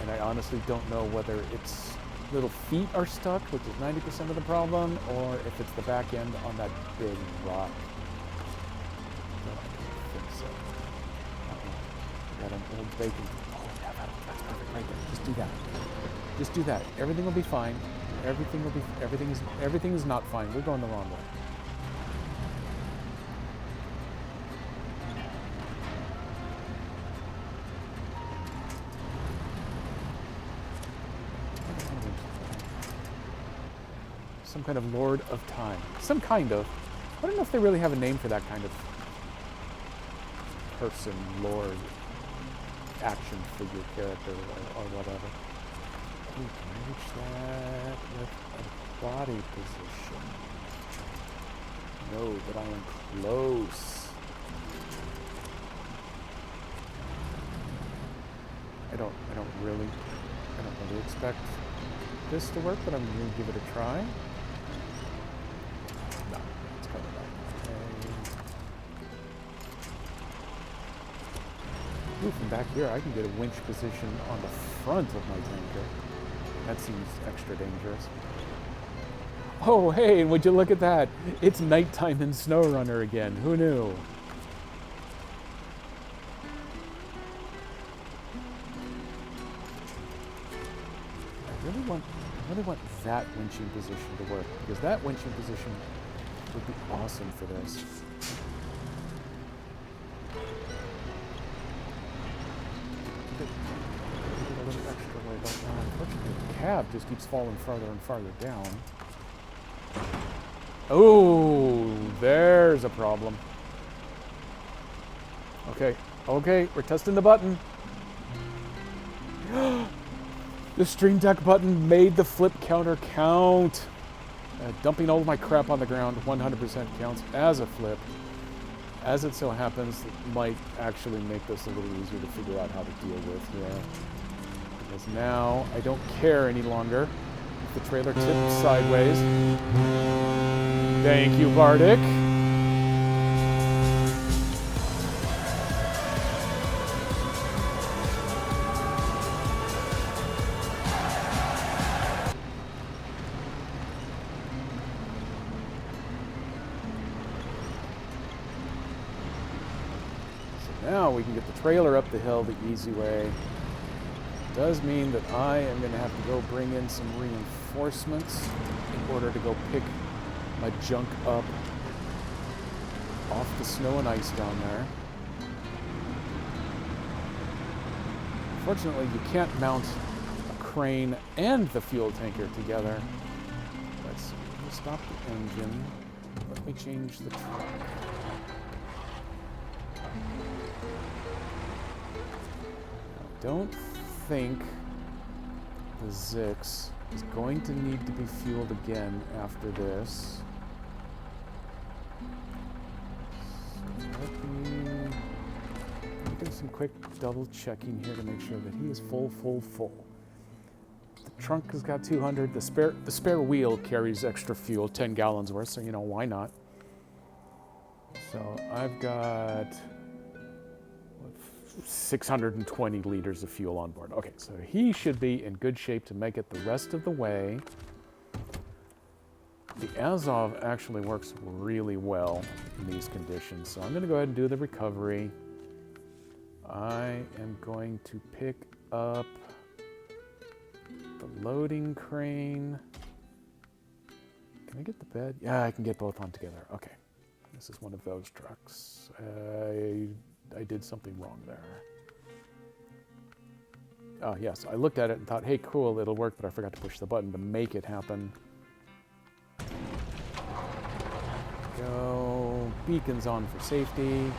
And I honestly don't know whether its little feet are stuck, which is 90% of the problem, or if it's the back end on that big rock. No, I don't think so. Got an old bacon. Oh, yeah, that's perfect right there. Just do that. Just do that. Everything will be fine. Everything is not fine. We're going the wrong way. Some kind of Lord of Time. Some kind of. I don't know if they really have a name for that kind of person, lord, action figure character, or whatever. Ooh, can I reach that with a body position? No, but I am close. I don't really expect this to work, but I'm going to give it a try. No, it's coming back. Okay. Ooh, from back here, I can get a winch position on the front of my tanker. That seems extra dangerous. Oh, hey, and would you look at that? It's nighttime in SnowRunner again. Who knew? I really want that winching position to work, because that winching position would be awesome for this. Give it a little extra weight. Unfortunately, the cab just keeps falling farther and farther down. Oh, there's a problem. Okay, we're testing the button. The Stream Deck button made the flip counter count. Dumping all of my crap on the ground 100% counts as a flip. As it so happens, it might actually make this a little easier to figure out how to deal with here. Because now I don't care any longer if the trailer tips sideways. Thank you, Bardic. Now we can get the trailer up the hill the easy way. It does mean that I am going to have to go bring in some reinforcements in order to go pick my junk up off the snow and ice down there. Fortunately, you can't mount a crane and the fuel tanker together. Let's stop the engine. Let me change the truck. Don't think the Zix is going to need to be fueled again after this. So let me do some quick double checking here to make sure that he is full. The trunk has got 200. The spare wheel carries extra fuel, 10 gallons worth, so why not? So I've got 620 liters of fuel on board. Okay, so he should be in good shape to make it the rest of the way. The Azov actually works really well in these conditions, so I'm going to go ahead and do the recovery. I am going to pick up the loading crane. Can I get the bed? Yeah, I can get both on together. Okay, this is one of those trucks. I did something wrong there. Oh, yes, I looked at it and thought, hey, cool, it'll work, but I forgot to push the button to make it happen. Go. Beacons on for safety.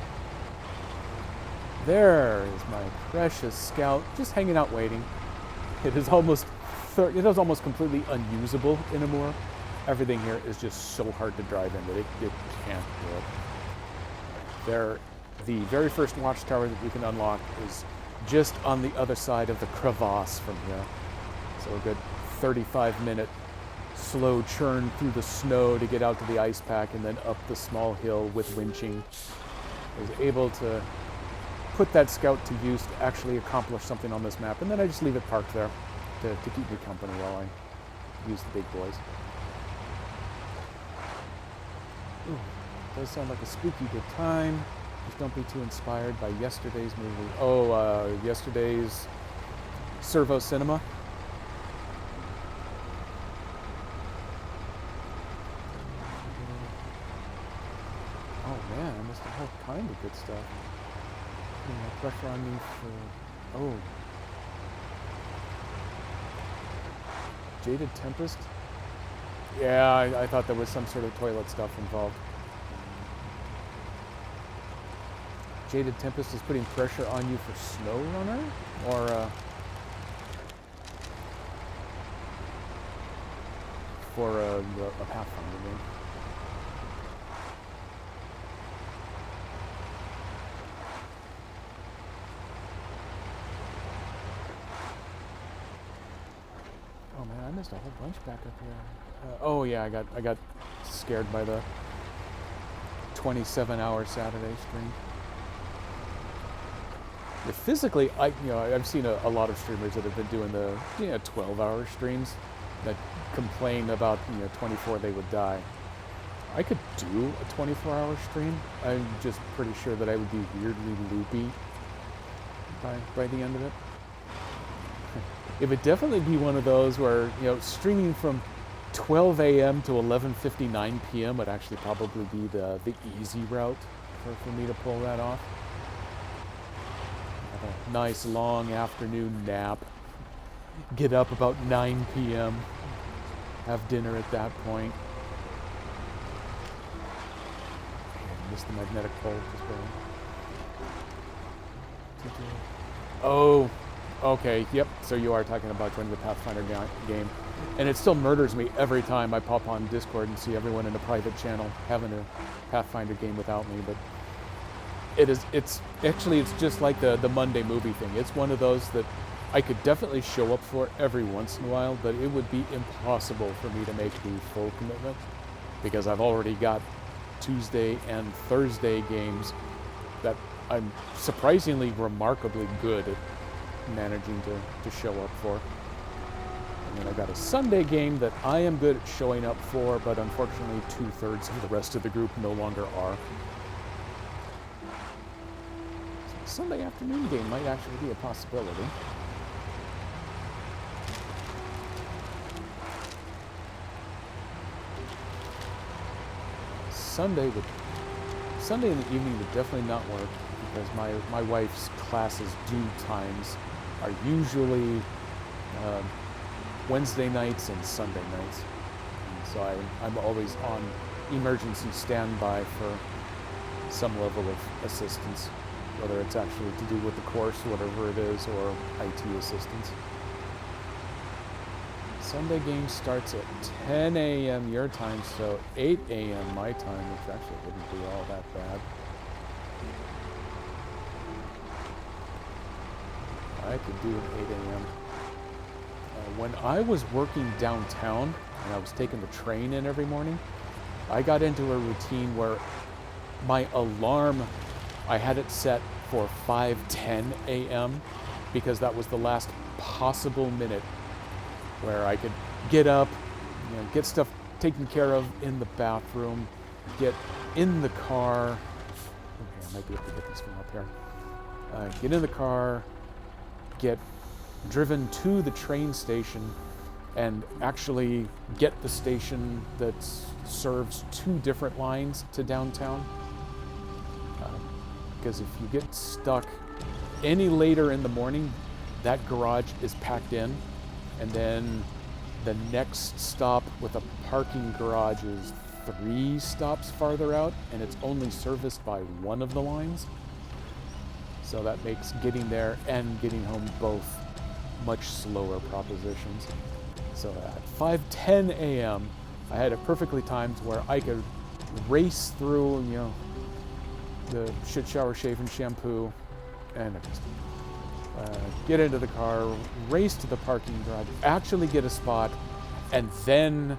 There is my precious Scout, just hanging out waiting. It is almost completely unusable in Amur. Everything here is just so hard to drive in that it can't do it. The very first watchtower that we can unlock is just on the other side of the crevasse from here. So a good 35-minute slow churn through the snow to get out to the ice pack and then up the small hill with winching. I was able to put that Scout to use to actually accomplish something on this map, and then I just leave it parked there to keep me company while I use the big boys. Ooh, does sound like a spooky good time. Just don't be too inspired by yesterday's movie. Oh, yesterday's Servo Cinema. Oh man, I missed a whole kind of good stuff. Pressure on me for... Oh. Jaded Tempest? Yeah, I thought there was some sort of toilet stuff involved. Jaded Tempest is putting pressure on you for SnowRunner? Or, for a Pathfinder game? missed a whole bunch back up here. Oh yeah, I got scared by the 27-hour Saturday stream. Yeah, physically, I've seen a lot of streamers that have been doing the 12-hour streams that complain about 24 they would die. I could do a 24-hour stream. I'm just pretty sure that I would be weirdly loopy by the end of it. It would definitely be one of those where streaming from 12 a.m. to 11:59 p.m. would actually probably be the easy route for me to pull that off. Have a nice long afternoon nap. Get up about 9 p.m. Have dinner at that point. I missed the magnetic pole just barely. Oh, okay, yep. So you are talking about joining the Pathfinder game. And it still murders me every time I pop on Discord and see everyone in a private channel having a Pathfinder game without me. But it's just like the Monday movie thing. It's one of those that I could definitely show up for every once in a while, but it would be impossible for me to make the full commitment because I've already got Tuesday and Thursday games that I'm surprisingly remarkably good at managing to show up for. And then I got a Sunday game that I am good at showing up for, but unfortunately 2/3 of the rest of the group no longer are. So a Sunday afternoon game might actually be a possibility. Sunday in the evening would definitely not work because my wife's classes due times are usually Wednesday nights and Sunday nights. And so I'm always on emergency standby for some level of assistance, whether it's actually to do with the course, whatever it is, or IT assistance. Sunday game starts at 10 a.m. your time, so 8 a.m. my time, which actually wouldn't be all that bad. I could do an 8 a.m. When I was working downtown and I was taking the train in every morning, I got into a routine where my alarm, I had it set for 5:10 a.m. because that was the last possible minute where I could get up, get stuff taken care of in the bathroom, get in the car. Okay, I might be able to get this from up here. Get in the car, get driven to the train station, and actually get the station that serves 2 different lines to downtown. Because if you get stuck any later in the morning, that garage is packed in, and then the next stop with a parking garage is 3 stops farther out, and it's only serviced by one of the lines. So that makes getting there and getting home both much slower propositions. So at 5:10 a.m., I had it perfectly timed where I could race through, the shit shower, shave, and shampoo, and just get into the car, race to the parking garage, actually get a spot, and then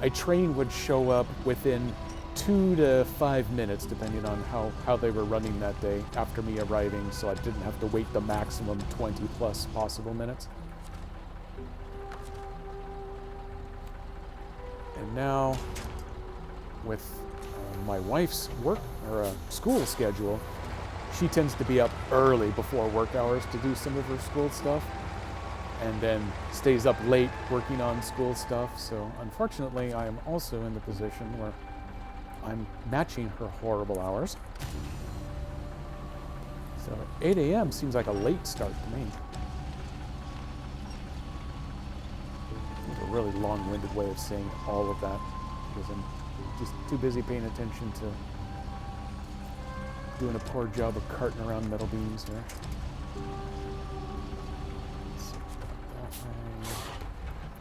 a train would show up within 2 to 5 minutes, depending on how they were running that day after me arriving, so I didn't have to wait the maximum 20 plus possible minutes. And now, with my wife's work or school schedule, she tends to be up early before work hours to do some of her school stuff, and then stays up late working on school stuff. So unfortunately, I am also in the position where I'm matching her horrible hours. So 8 a.m. seems like a late start to me. It's a really long-winded way of saying all of that, because I'm just too busy paying attention to doing a poor job of carting around metal beams here.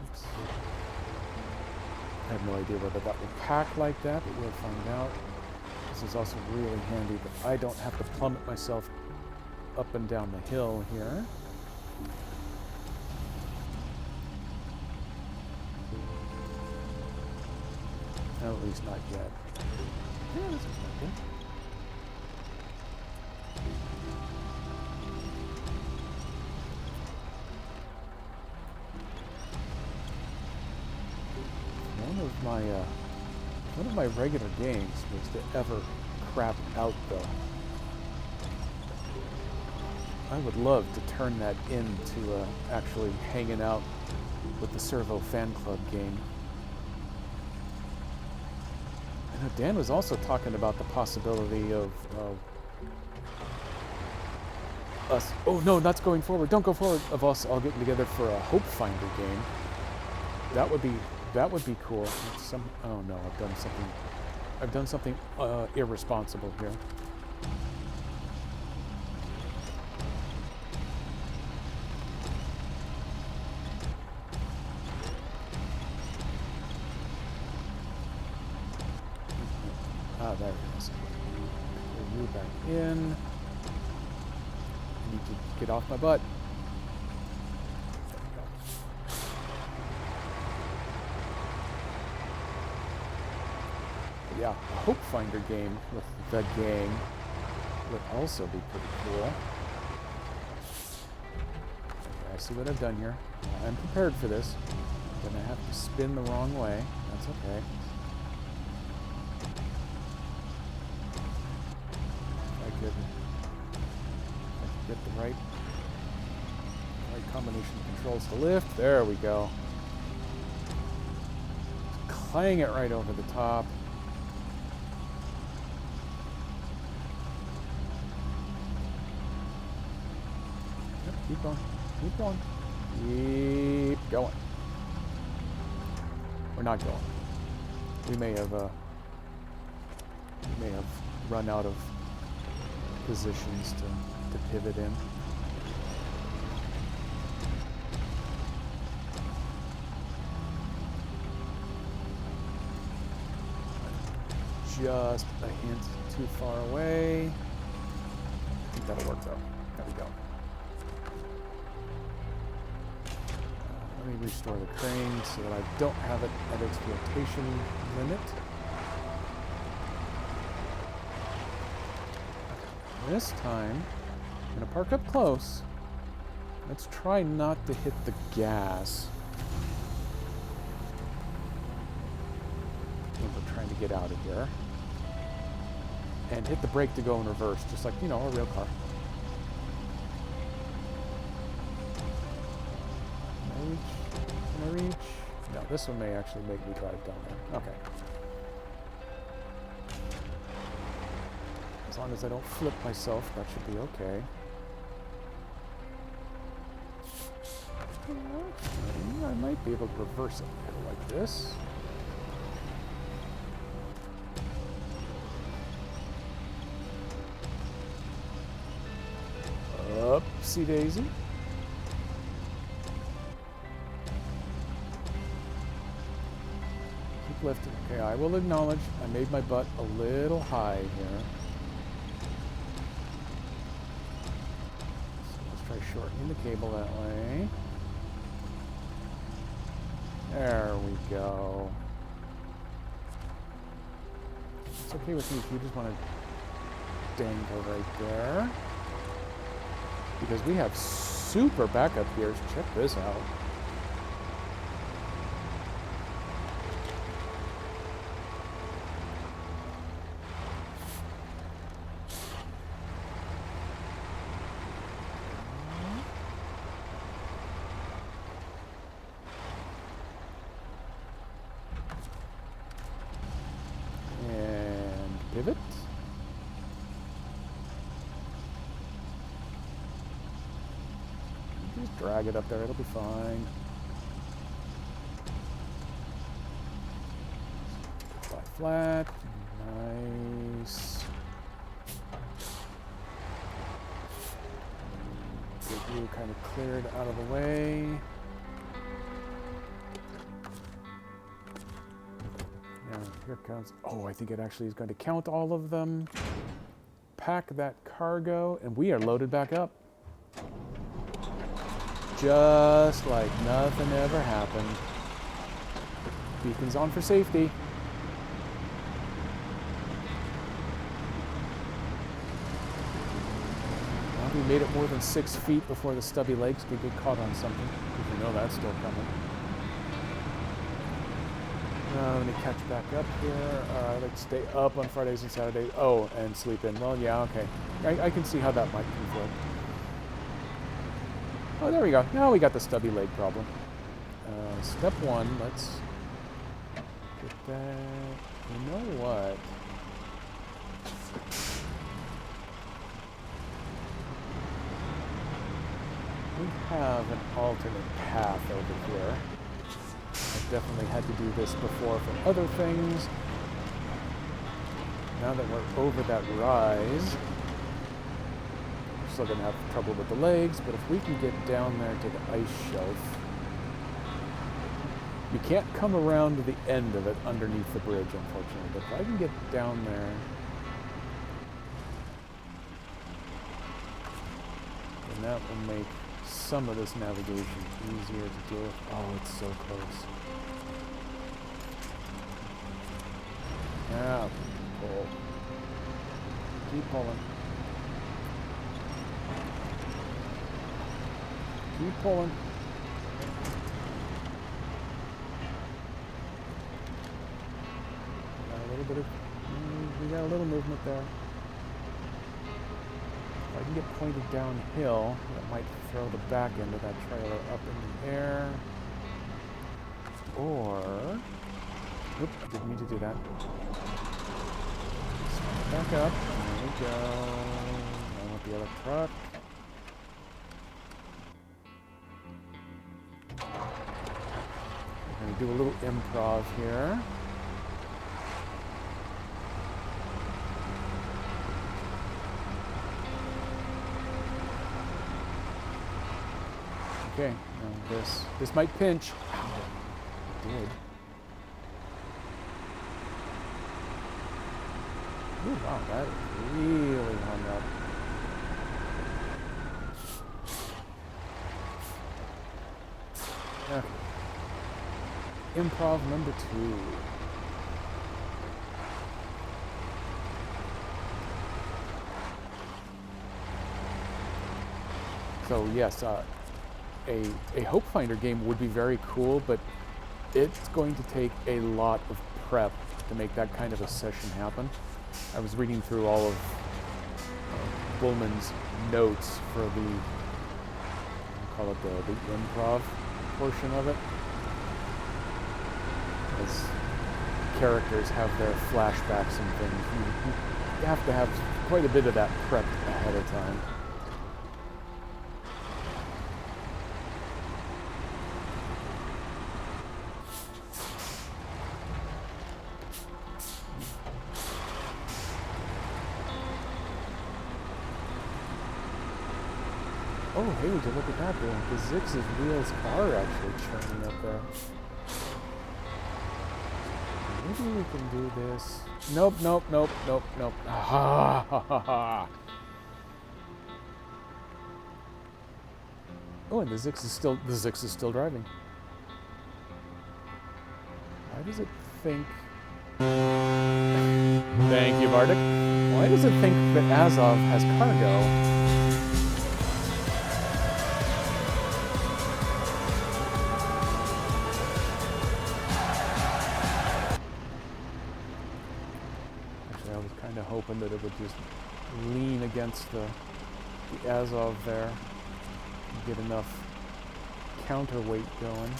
Oops. I have no idea whether that will pack like that, but we'll find out. This is also really handy that I don't have to plummet myself up and down the hill here. No, at least not yet. Yeah, this is not good. One of my regular games was to ever crap out though. I would love to turn that into actually hanging out with the Servo fan club game. I know Dan was also talking about the possibility of us. Oh no, that's going forward. Don't go forward. Of us all getting together for a Hope Finder game. That would be cool. Oh no, I've done something irresponsible here. Ah, there it is. Pull you back in. I need to get off my butt. Yeah, a Hope Finder game with the gang would also be pretty cool. Okay, I see what I've done here. I'm prepared for this. I'm gonna have to spin the wrong way. That's okay. If I could get the right combination of controls to lift. There we go. Clang it right over the top. Keep going. Keep going. Keep going. We're not going. We may have run out of positions to pivot in. Just a hint too far away. I think that'll work though. There we go. Let me restore the crane so that I don't have it at its rotation limit. This time, I'm going to park up close. Let's try not to hit the gas when we're trying to get out of here. And hit the brake to go in reverse, just like, you know, a real car. Can I reach? No, this one may actually make me drive down there. Okay. As long as I don't flip myself, that should be okay. Okay, I might be able to reverse it like this. Upsie daisy. Keep lifting. Okay, I will acknowledge I made my butt a little high here. So let's try shortening the cable that way. There we go. It's okay with me if you just want to dangle right there. Because we have super backup gears. Check this out. And pivot. Just drag it up there, it'll be fine. Flat, flat. Nice. Get you kind of cleared out of the way. Now, here comes... Oh, I think it actually is going to count all of them. Pack that cargo, and we are loaded back up. Just like nothing ever happened. Beacon's on for safety. If we made it more than 6 feet before the stubby legs could get caught on something. Because we know that's still coming. Let me catch back up here. I like to stay up on Fridays and Saturdays. Oh, and sleep in. Well, yeah, okay. I can see how that might conflict. Oh, there we go. Now we got the stubby leg problem. Step 1, let's get that. You know what? We have an alternate path over here. I've definitely had to do this before for other things. Now that we're over that rise, we're still going to have trouble with the legs, but if we can get down there to the ice shelf, you can't come around to the end of it underneath the bridge, unfortunately, but if I can get down there, then that will make some of this navigation easier to deal with. Oh, it's so close. Yeah, pull. Keep pulling. Keep pulling. We got a little movement there. If I can get pointed downhill, that might throw the back end of that trailer up in the air. Or... Oop, I didn't mean to do that. Back up. There we go. I want the other truck. We're going to do a little improv here. Okay, now this might pinch. Ow, it did. Ooh, wow, that is really hung up. Okay. Improv number 2. So yes, a Hope Finder game would be very cool, but it's going to take a lot of prep to make that kind of a session happen. I was reading through all of Bullman's notes for the, I'll call it the improv portion of it. As characters have their flashbacks and things, you have to have quite a bit of that prepped ahead of time. Oh, hey, would you look at that, the Zix's wheels are actually churning up there. Maybe we can do this. Nope, nope, nope, nope, nope. Ha ha ha ha. Oh, and the Zix is still driving. Why does it think... Thank you, Bardic. Why does it think that Azov has cargo? Hoping that it would just lean against the Azov there and get enough counterweight going.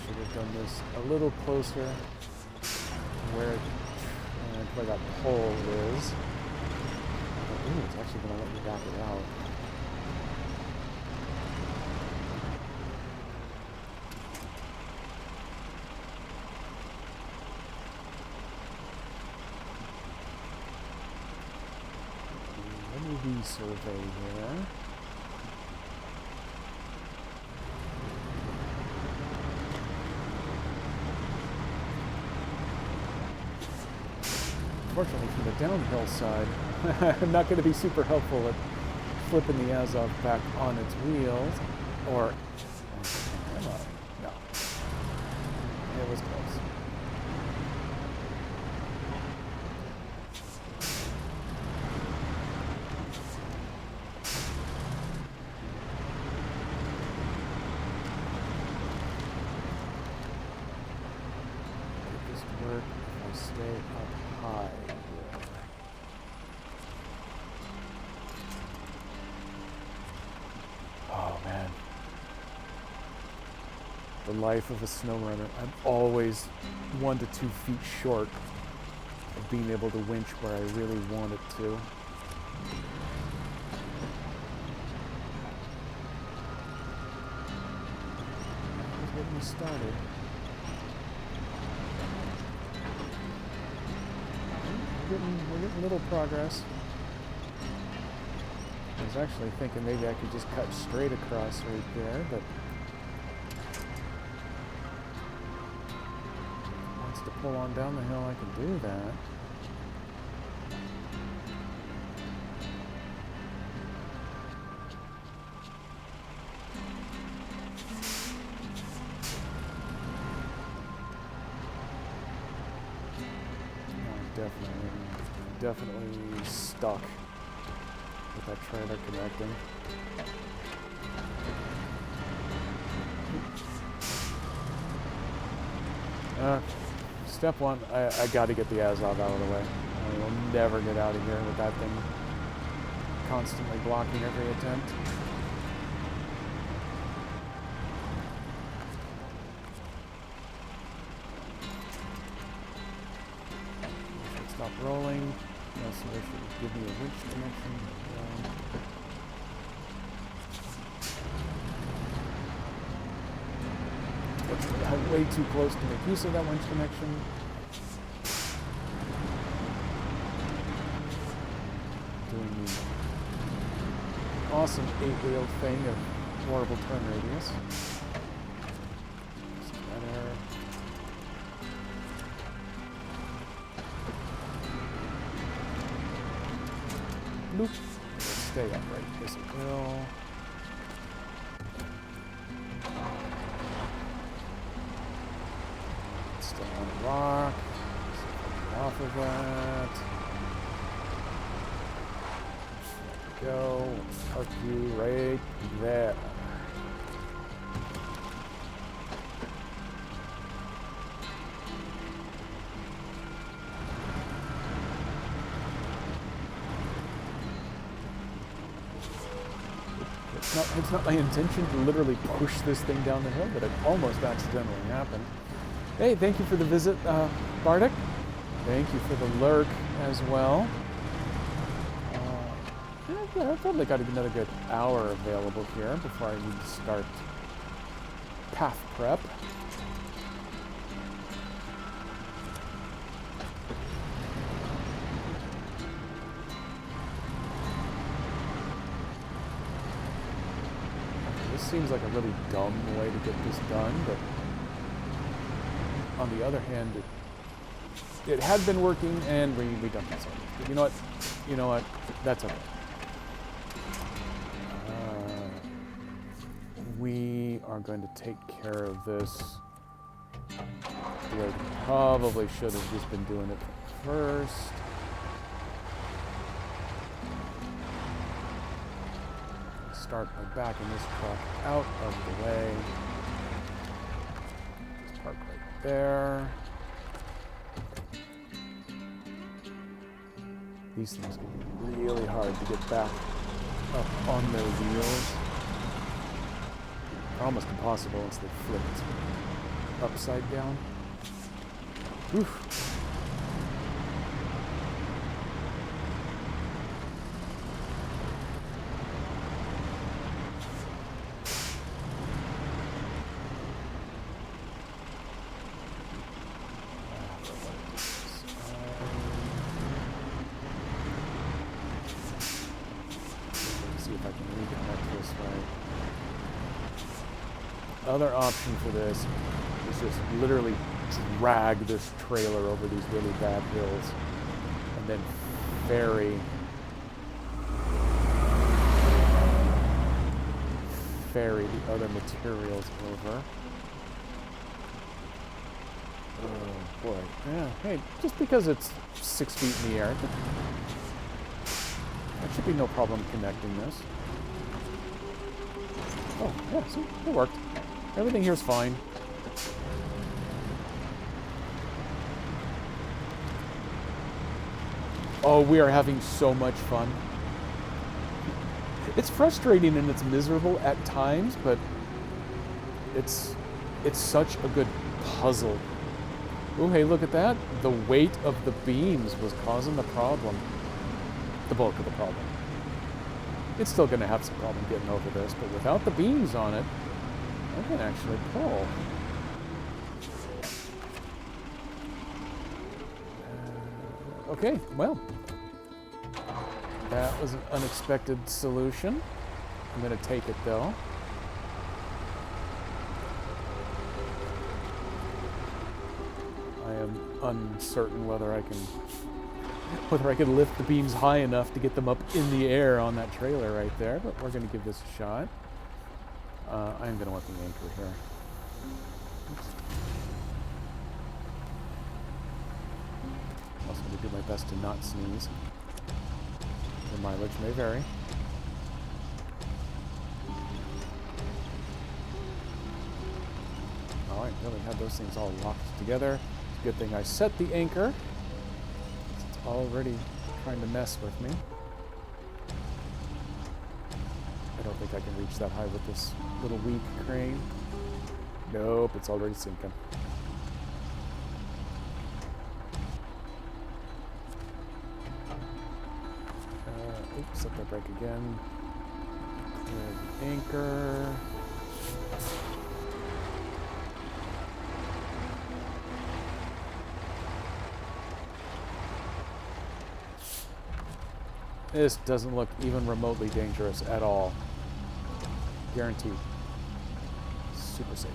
Should have done this a little closer where that pole is. Ooh, it's actually going to let me back it out. Survey here. Unfortunately, from the downhill side, I'm not going to be super helpful at flipping the Azov back on its wheels, or no. work if I stay up high here? Oh man. The life of a snowrunner. I'm always 1 to 2 feet short of being able to winch where I really want it to. Let's get me started. We're getting little progress. I was actually thinking maybe I could just cut straight across right there, but wants to pull on down the hill, I can do that. Definitely stuck with that trailer connecting. Step one, I got to get the Azov out of the way. I will never get out of here with that thing constantly blocking every attempt. Stop rolling. So they should give me a winch connection. I'm way too close to make use of that winch connection. Doing the awesome 8-wheel thing of horrible turn radius. Nope. Stay upright. Yes, it will. Still on the rock. See if I can get off of that. There we go. Park you right there. It's not my intention to literally push this thing down the hill, but it almost accidentally happened. Hey, thank you for the visit, Bardic. Thank you for the lurk as well. Yeah, I've probably got another good hour available here before I need to start path prep. Seems like a really dumb way to get this done, but on the other hand, it had been working, and we done this. But you know what? That's okay. We are going to take care of this the way we probably should have just been doing it first. Start by backing this truck out of the way. Just park right there. These things can be really hard to get back up on their wheels. Almost impossible once they flipped upside down. Oof. Other option for this is just literally drag this trailer over these really bad hills and then ferry the other materials over. Oh boy. Yeah, hey, just because it's 6 feet in the air, there should be no problem connecting this. Oh, yeah, see, it worked. Everything here's fine. Oh, we are having so much fun. It's frustrating and it's miserable at times, but it's such a good puzzle. Oh, hey, look at that. The weight of the beams was causing the problem. The bulk of the problem. It's still going to have some problem getting over this, but without the beams on it, I can actually pull. Okay, well, that was an unexpected solution. I'm going to take it, though. I am uncertain whether I can lift the beams high enough to get them up in the air on that trailer right there, but we're going to give this a shot. I'm going to want the anchor here. Oops. Also going to do my best to not sneeze. The mileage may vary. Oh, I really had those things all locked together. It's a good thing I set the anchor. It's already trying to mess with me. I don't think I can reach that high with this little weak crane. Nope, it's already sinking. Oops, set that brake again. Clear the anchor. This doesn't look even remotely dangerous at all. Guaranteed. Super safe.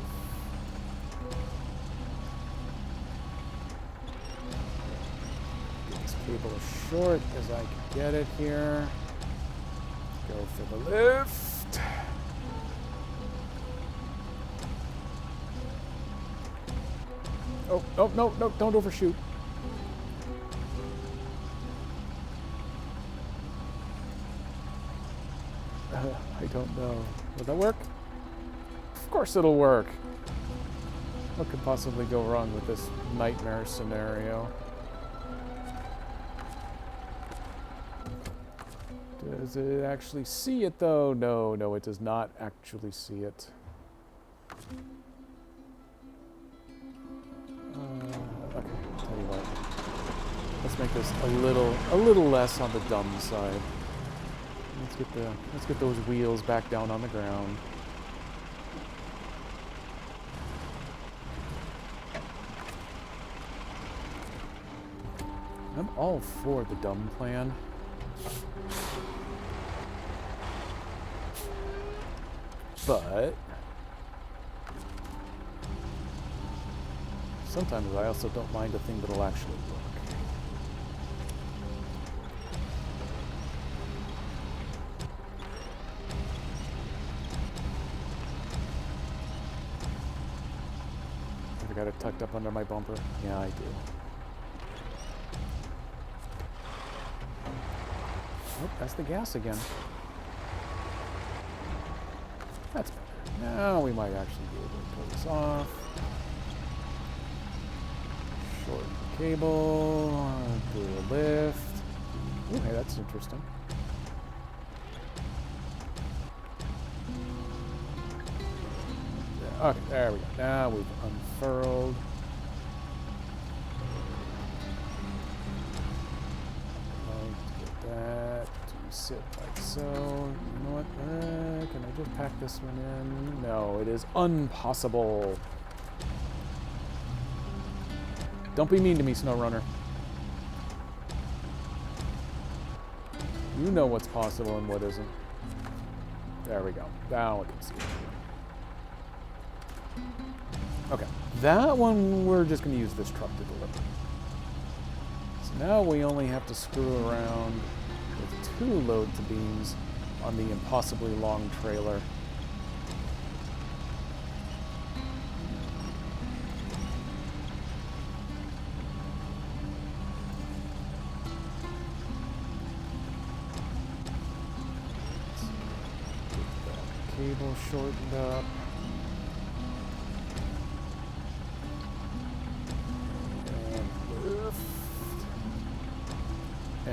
Get this cable as short as I can get it here. Go for the lift. Oh, oh, no, no, don't overshoot. I don't know. Will that work? Of course it'll work. What could possibly go wrong with this nightmare scenario? Does it actually see it though? No, no, it does not actually see it. Okay, tell you what. Let's make this a little less on the dumb side. Let's get those wheels back down on the ground. I'm all for the dumb plan. But sometimes I also don't mind a thing that'll actually work. I got it tucked up under my bumper. Yeah, I do. Oh, that's the gas again. That's better. Now we might actually be able to pull this off. Shorten the cable. Do a lift. Ooh, hey, that's interesting. Okay, there we go. Now we've unfurled. Get that to sit like so. You know what? Can I just pack this one in? No, it is impossible. Don't be mean to me, SnowRunner. You know what's possible and what isn't. There we go. Now we can see it. Okay, that one we're just going to use this truck to deliver. So now we only have to screw around with 2 loads of beams on the impossibly long trailer. Get that cable shortened up.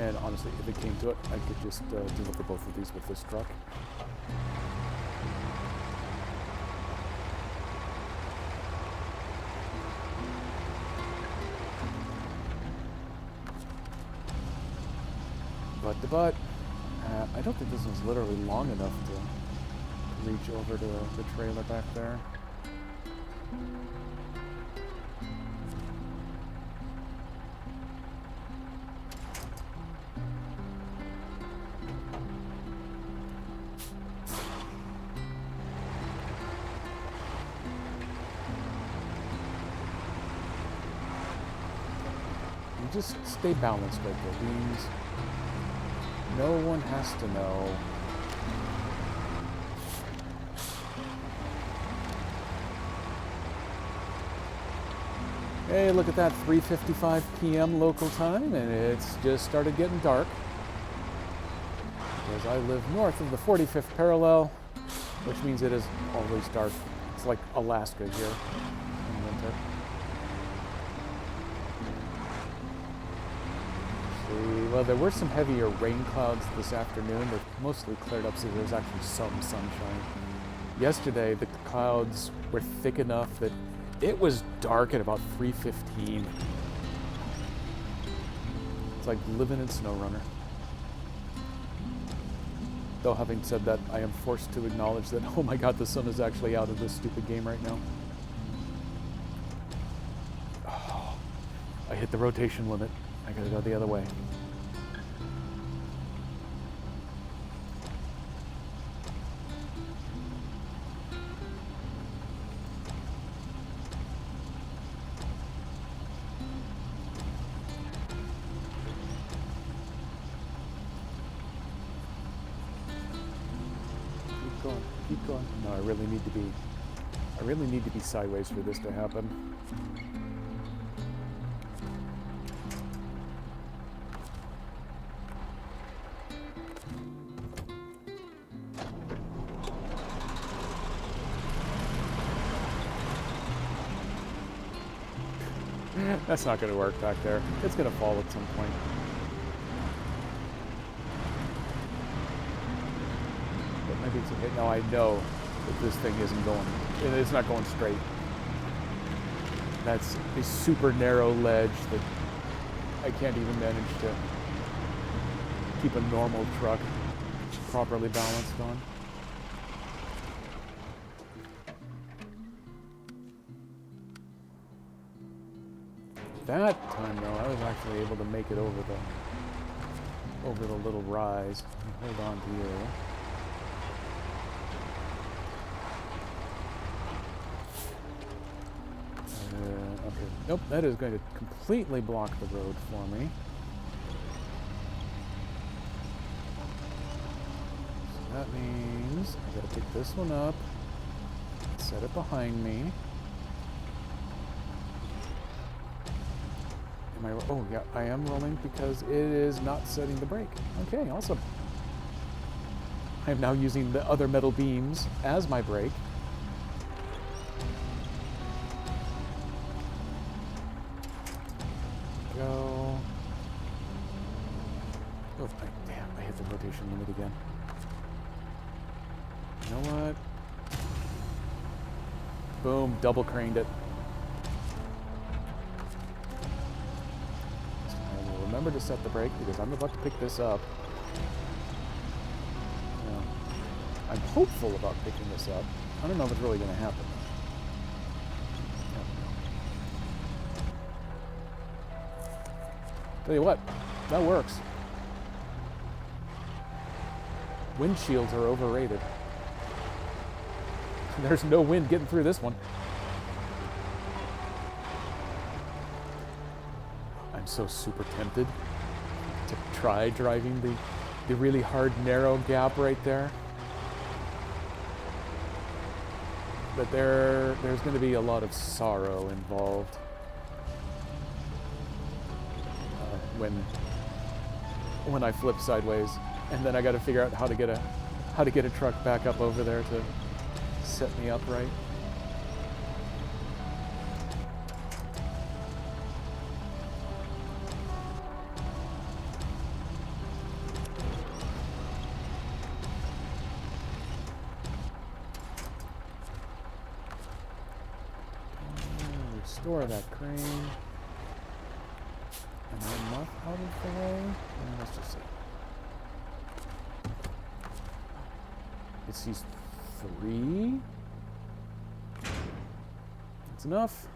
And honestly, if it came to it, I could just deliver both of these with this truck. But I don't think this one's literally long enough to reach over to the trailer back there. You just stay balanced right there, beams. No one has to know. Hey, look at that, 3:55 p.m. local time, and it's just started getting dark. Because I live north of the 45th parallel, which means it is always dark. It's like Alaska here in winter. Well, there were some heavier rain clouds this afternoon. They've mostly cleared up, so there's actually some sunshine. Yesterday, the clouds were thick enough that it was dark at about 3:15. It's like living in SnowRunner. Though having said that, I am forced to acknowledge that, oh my god, the sun is actually out of this stupid game right now. Oh, I hit the rotation limit. I gotta go the other way. Keep going. No, I really need to be sideways for this to happen. That's not going to work back there. It's going to fall at some point. But maybe it's okay. Now I know that this thing isn't going, it's not going straight. That's a super narrow ledge that I can't even manage to keep a normal truck properly balanced on. That time though, I was actually able to make it over the little rise. Hold on to you. Okay. Nope, that is going to completely block the road for me. So that means I gotta pick this one up, set it behind me. Oh yeah, I am rolling because it is not setting the brake. Okay, awesome. I am now using the other metal beams as my brake. Go. Oh, damn, I hit the rotation limit again. You know what? Boom, double craned it. Remember to set the brake because I'm about to pick this up. You know, I'm hopeful about picking this up. I don't know if it's really going to happen. Tell you what, that works. Windshields are overrated. There's no wind getting through this one. So super tempted to try driving the really hard narrow gap right there, but there's going to be a lot of sorrow involved when I flip sideways, and then I got to figure out how to get a truck back up over there to set me up right. store that crane. Am I enough out of the way? Let's just see. It sees 3. That's enough.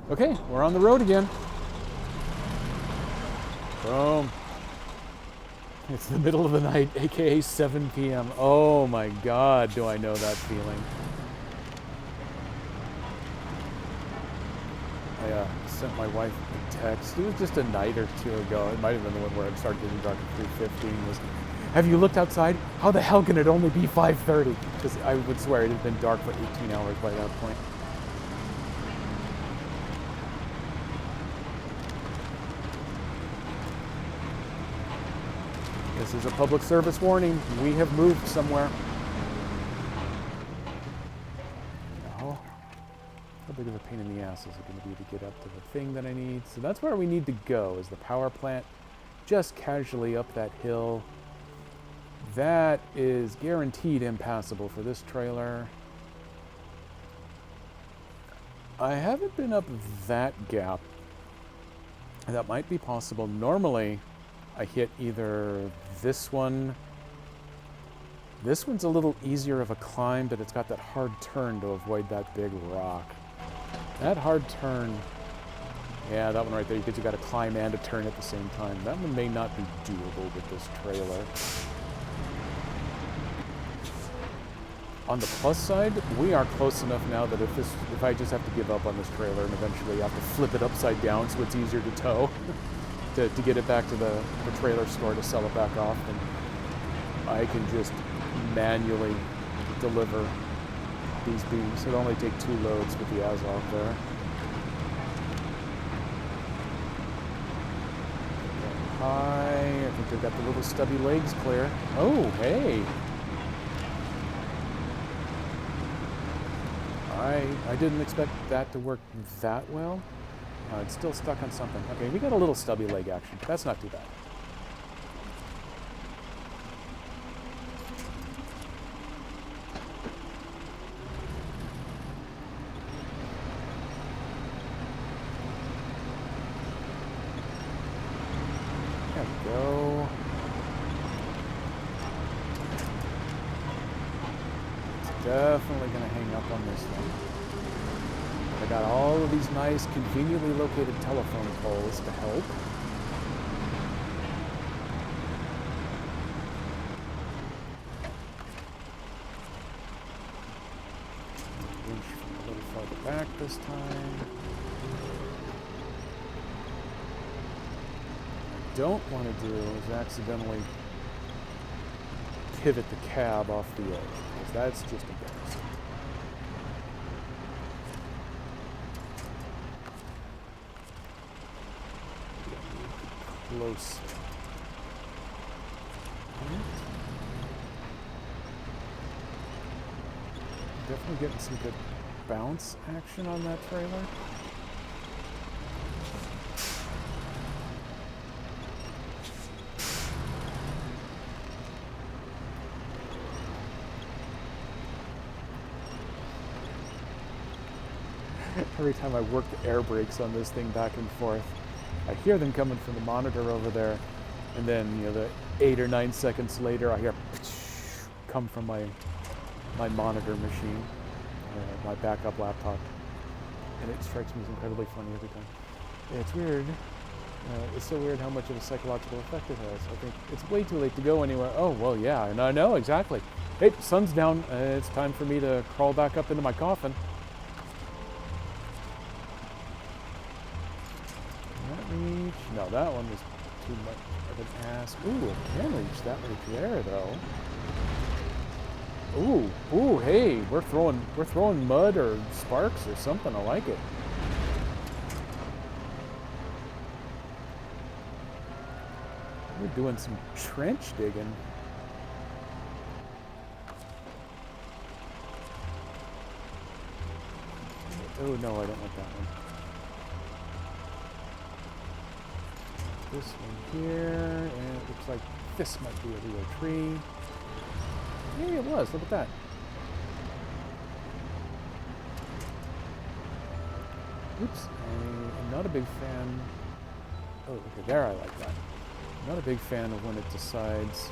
Okay, we're on the road again. Boom. It's the middle of the night, aka 7 p.m. Oh my god, do I know that feeling. I sent my wife a text. It was just a night or two ago. It might have been the one where it started getting dark at 3:15. Was, have you looked outside? How the hell can it only be 5:30? Because I would swear it had been dark for 18 hours by that point. This is a public service warning. We have moved somewhere. Now, how big of a pain in the ass is it going to be to get up to the thing that I need? So that's where we need to go, is the power plant. Just casually up that hill. That is guaranteed impassable for this trailer. I haven't been up that gap. That might be possible. Normally, I hit either this one. This one's a little easier of a climb, but it's got that hard turn to avoid that big rock. That hard turn, yeah, that one right there, because you got to climb and a turn at the same time. That one may not be doable with this trailer. On the plus side, we are close enough now that if I just have to give up on this trailer and eventually have to flip it upside down so it's easier to tow, to get it back to the trailer store to sell it back off, and I can just manually deliver these beams. It'll only take 2 loads with the Azov there. Hi, I think they've got the little stubby legs clear. Oh, hey. I didn't expect that to work that well. It's still stuck on something. Okay, we got a little stubby leg action. That's not too bad. There we go. It's definitely going to hang up on this one. I got all of these nice, conveniently located telephone poles to help. Inch a little farther back this time. What I don't want to do is accidentally pivot the cab off the edge, because that's just embarrassing. Close. Definitely getting some good bounce action on that trailer. Every time I work the air brakes on this thing back and forth, I hear them coming from the monitor over there, and then, you know, the 8 or 9 seconds later, I hear come from my monitor machine, my backup laptop, and it strikes me as incredibly funny every time. Yeah, it's weird. It's so weird how much of a psychological effect it has. I think it's way too late to go anywhere. Oh, well, yeah, and I know, exactly. Hey, sun's down. It's time for me to crawl back up into my coffin. Reach. No, that one was too much of an ask. Ooh, I can reach that right there, though. Ooh, hey, we're throwing mud or sparks or something. I like it. We're doing some trench digging. Oh no, I don't want that one. This one here, and it looks like this might be a real tree. Yeah, it was. Look at that. Oops. I'm not a big fan. Oh, okay, there I like that. I'm not a big fan of when it decides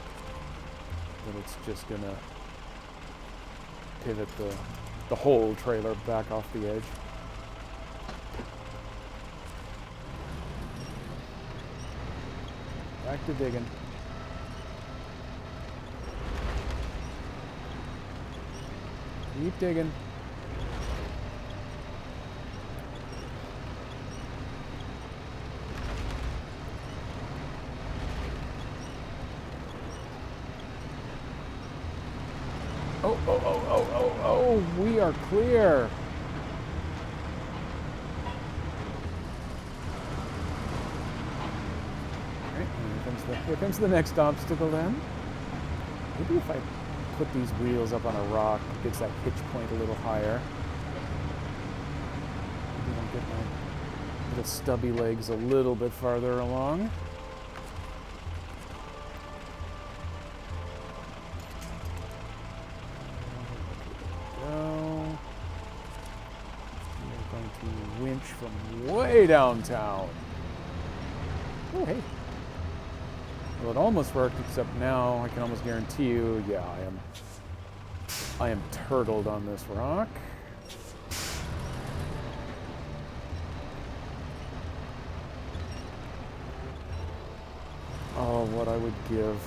that it's just gonna pivot the whole trailer back off the edge. Back to digging. Keep digging. Oh, we are clear. Alright, here comes the next obstacle then. Maybe if I put these wheels up on a rock, it gets that hitch point a little higher. Maybe I'll get my little stubby legs a little bit farther along. From way downtown. Oh, hey. Well, it almost worked, except now I can almost guarantee you, yeah, I am turtled on this rock. Oh, what I would give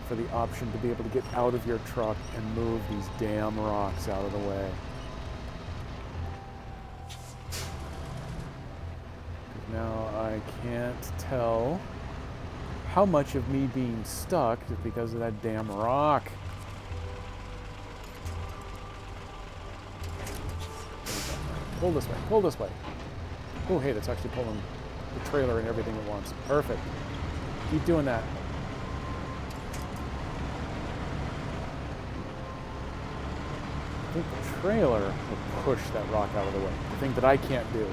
for the option to be able to get out of your truck and move these damn rocks out of the way. Now I can't tell how much of me being stuck is because of that damn rock. Pull this way, pull this way. Oh, hey, that's actually pulling the trailer and everything at once. Perfect. Keep doing that. I think the trailer will push that rock out of the way. The thing that I can't do.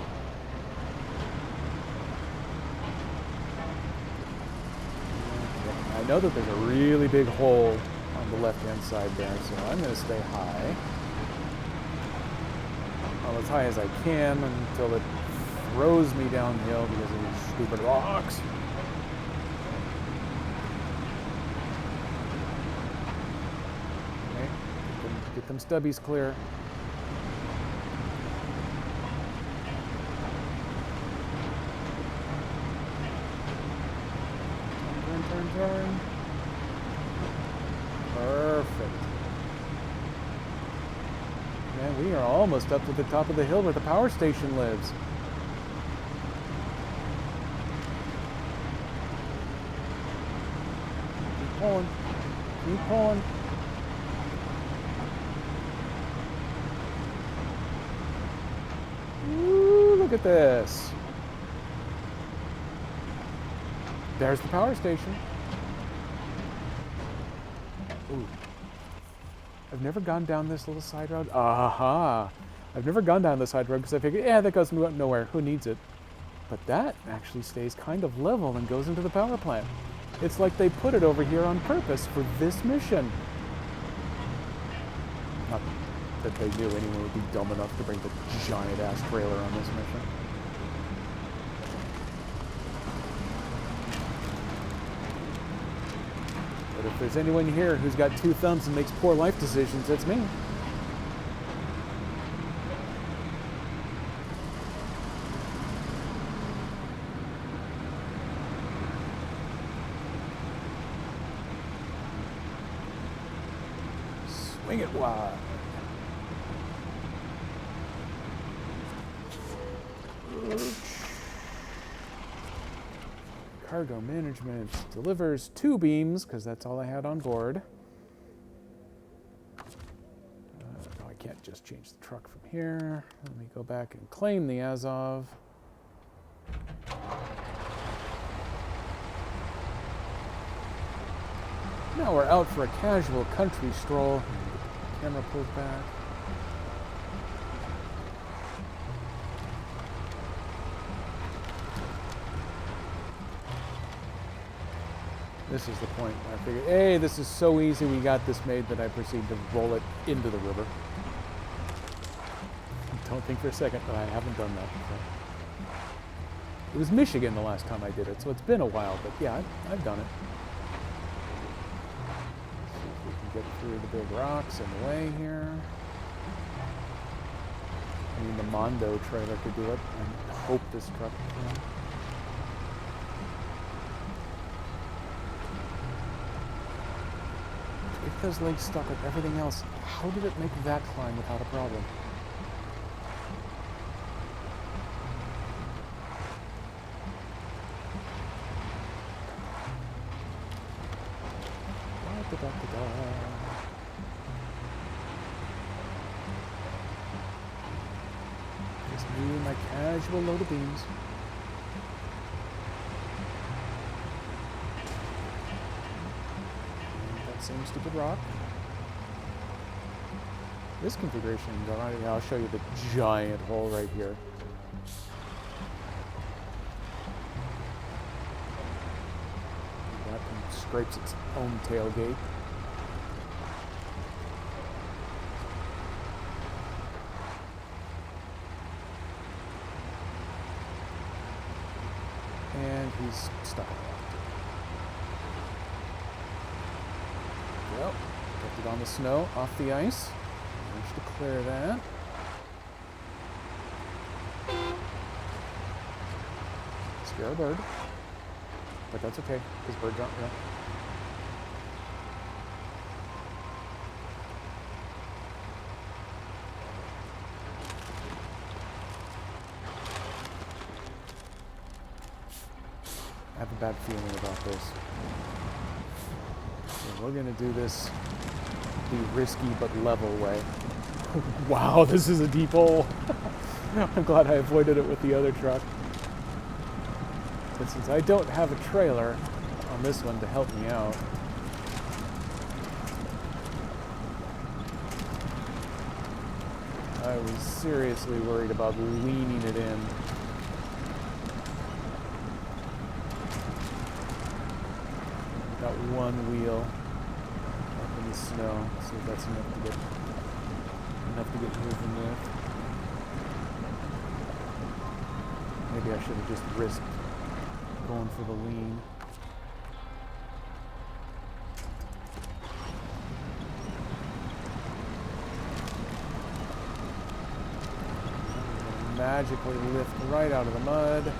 I know that there's a really big hole on the left-hand side there, so I'm going to stay high. Well, as high as I can until it throws me downhill because of these stupid rocks. Okay, get them stubbies clear. Turn. Perfect. Man, we are almost up to the top of the hill where the power station lives. Keep pulling. Keep pulling. Ooh, look at this. There's the power station. Ooh. I've never gone down this little side road. Aha! I've never gone down the side road because I figured, yeah, that goes nowhere. Who needs it? But that actually stays kind of level and goes into the power plant. It's like they put it over here on purpose for this mission. Not that they knew anyone would be dumb enough to bring the giant-ass trailer on this mission. But if there's anyone here who's got two thumbs and makes poor life decisions, it's me. Swing it wide. Cargo management delivers 2 beams, because that's all I had on board. No, I can't just change the truck from here. Let me go back and claim the Azov. Now we're out for a casual country stroll. Camera pulled back. This is the point where I figured, hey, this is so easy, we got this made, that I proceed to roll it into the river. Don't think for a second that I haven't done that before. It was Michigan the last time I did it, so it's been a while, but yeah, I've done it. Let's see if we can get through the big rocks in the way here. I mean, the Mondo trailer could do it. I hope this truck can. If those legs stuck with everything else, how did it make that climb without a problem? Just me and my casual load of beams. And that same stupid rock. This configuration, I'll show you the giant hole right here. That one scrapes its own tailgate. And he's stuck. Yep. Kept it on the snow, off the ice. Managed to clear that. Scare a bird. But that's okay, because birds aren't real. I have a bad feeling about this. So we're gonna do this the risky but level way. Wow, this is a deep hole. I'm glad I avoided it with the other truck. But since I don't have a trailer on this one to help me out, I was seriously worried about leaning it in. Got one wheel up in the snow, so that's enough to get moving with. Maybe I should have just risked going for the lean. Magically lift right out of the mud.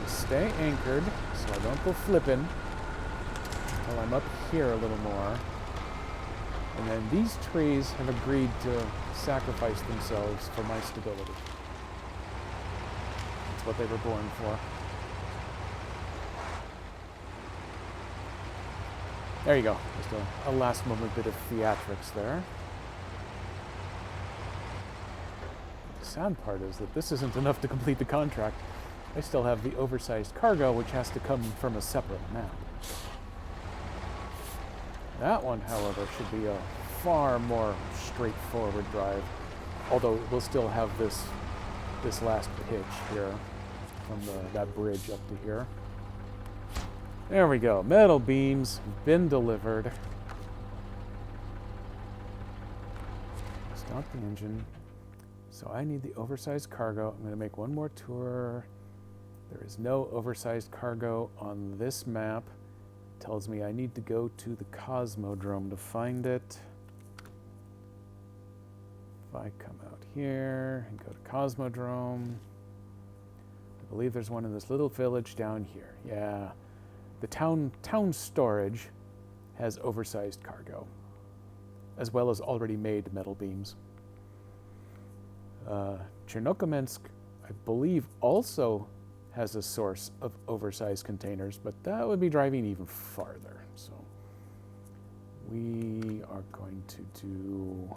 Stay anchored so I don't go flipping until I'm up here a little more. And then these trees have agreed to sacrifice themselves for my stability. That's what they were born for. There you go. Just a last moment bit of theatrics there. The sad part is that this isn't enough to complete the contract. I still have the oversized cargo, which has to come from a separate map. That one, however, should be a far more straightforward drive, although we'll still have this last hitch here from that bridge up to here. There we go. Metal beams have been delivered. Stop the engine. So I need the oversized cargo. I'm going to make one more tour. There is no oversized cargo on this map. It tells me I need to go to the Cosmodrome to find it. If I come out here and go to Cosmodrome, I believe there's one in this little village down here. Yeah. The town storage has oversized cargo, as well as already made metal beams. Chernokomensk, I believe, also has a source of oversized containers, but that would be driving even farther. So we are going to do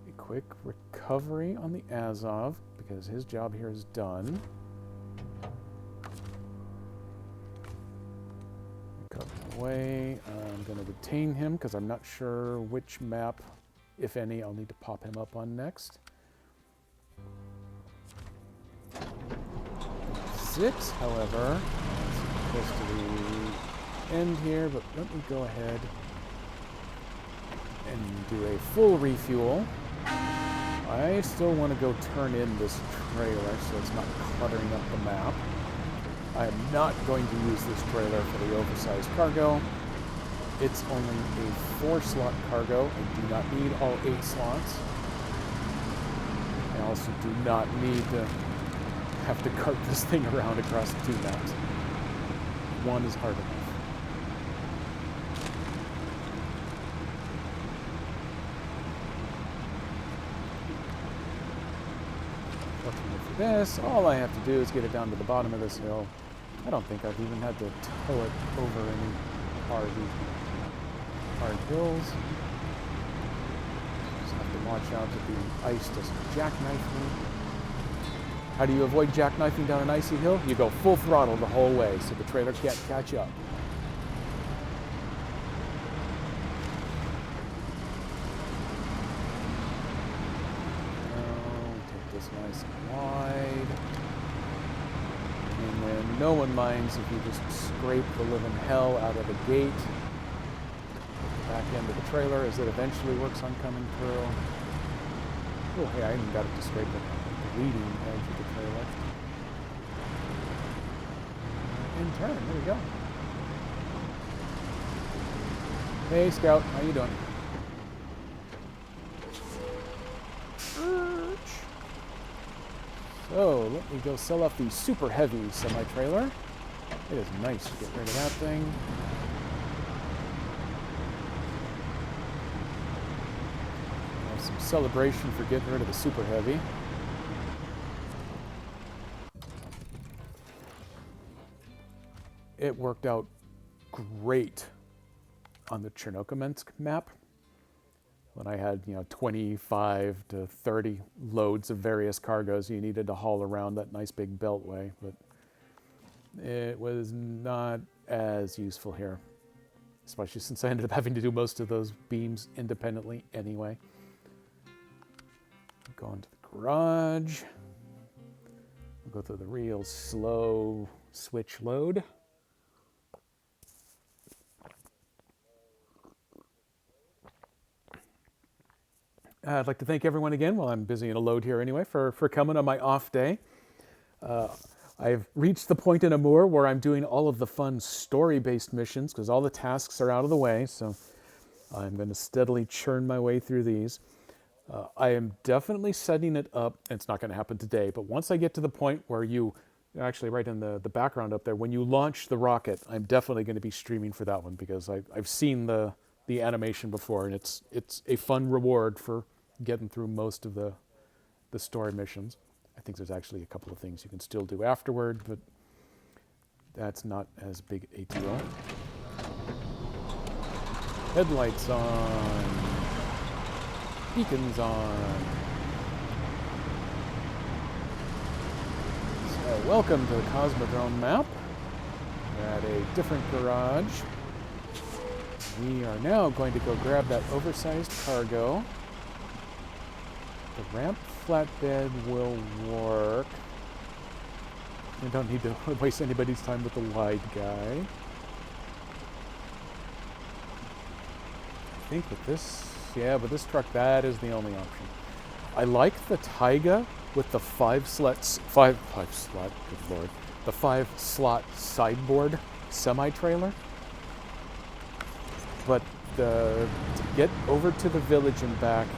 a quick recovery on the Azov, because his job here is done. Away. I'm going to detain him because I'm not sure which map, if any, I'll need to pop him up on next. Zix, however, is close to the end here, but let me go ahead and do a full refuel. I still want to go turn in this trailer so it's not cluttering up the map. I am not going to use this trailer for the oversized cargo. It's only a 4-slot cargo. I do not need all 8 slots. I also do not need to have to cart this thing around across the 2 maps. One is hard enough. Fortunately for this, all I have to do is get it down to the bottom of this hill. I don't think I've even had to tow it over any hard hills. Just have to watch out that the ice doesn't jackknife me. How do you avoid jackknifing down an icy hill? You go full throttle the whole way so the trailer can't catch up. Take this nice and wide. And then no one minds if you just scrape the living hell out of the gate. The back end of the trailer as it eventually works on coming through. Oh, hey, I even got it to scrape the leading edge of the trailer. And turn, there we go. Hey, Scout, how you doing? So, let me go sell off the super heavy semi-trailer. It is nice to get rid of that thing. Have some celebration for getting rid of the super heavy. It worked out great on the Chernokamensk map when I had, 25 to 30 loads of various cargoes you needed to haul around that nice big beltway, but it was not as useful here, especially since I ended up having to do most of those beams independently anyway. Go into the garage. We'll go through the real slow switch load. I'd like to thank everyone again, while I'm busy in a load here anyway, for coming on my off day. I've reached the point in Amur where I'm doing all of the fun story-based missions because all the tasks are out of the way, so I'm going to steadily churn my way through these. I am definitely setting it up, and it's not going to happen today, but once I get to the point where actually right in the background up there, when you launch the rocket, I'm definitely going to be streaming for that one because I've seen the animation before, and it's a fun reward for getting through most of the story missions. I think there's actually a couple of things you can still do afterward, but that's not as big a deal. Headlights on. Beacons on. So welcome to the Cosmodrome map. We're at a different garage. We are now going to go grab that oversized cargo. The ramp flatbed will work. I don't need to waste anybody's time with the wide guy. I think with this truck, that is the only option. I like the Taiga with the 5-slot sideboard semi-trailer. But to get over to the village and back,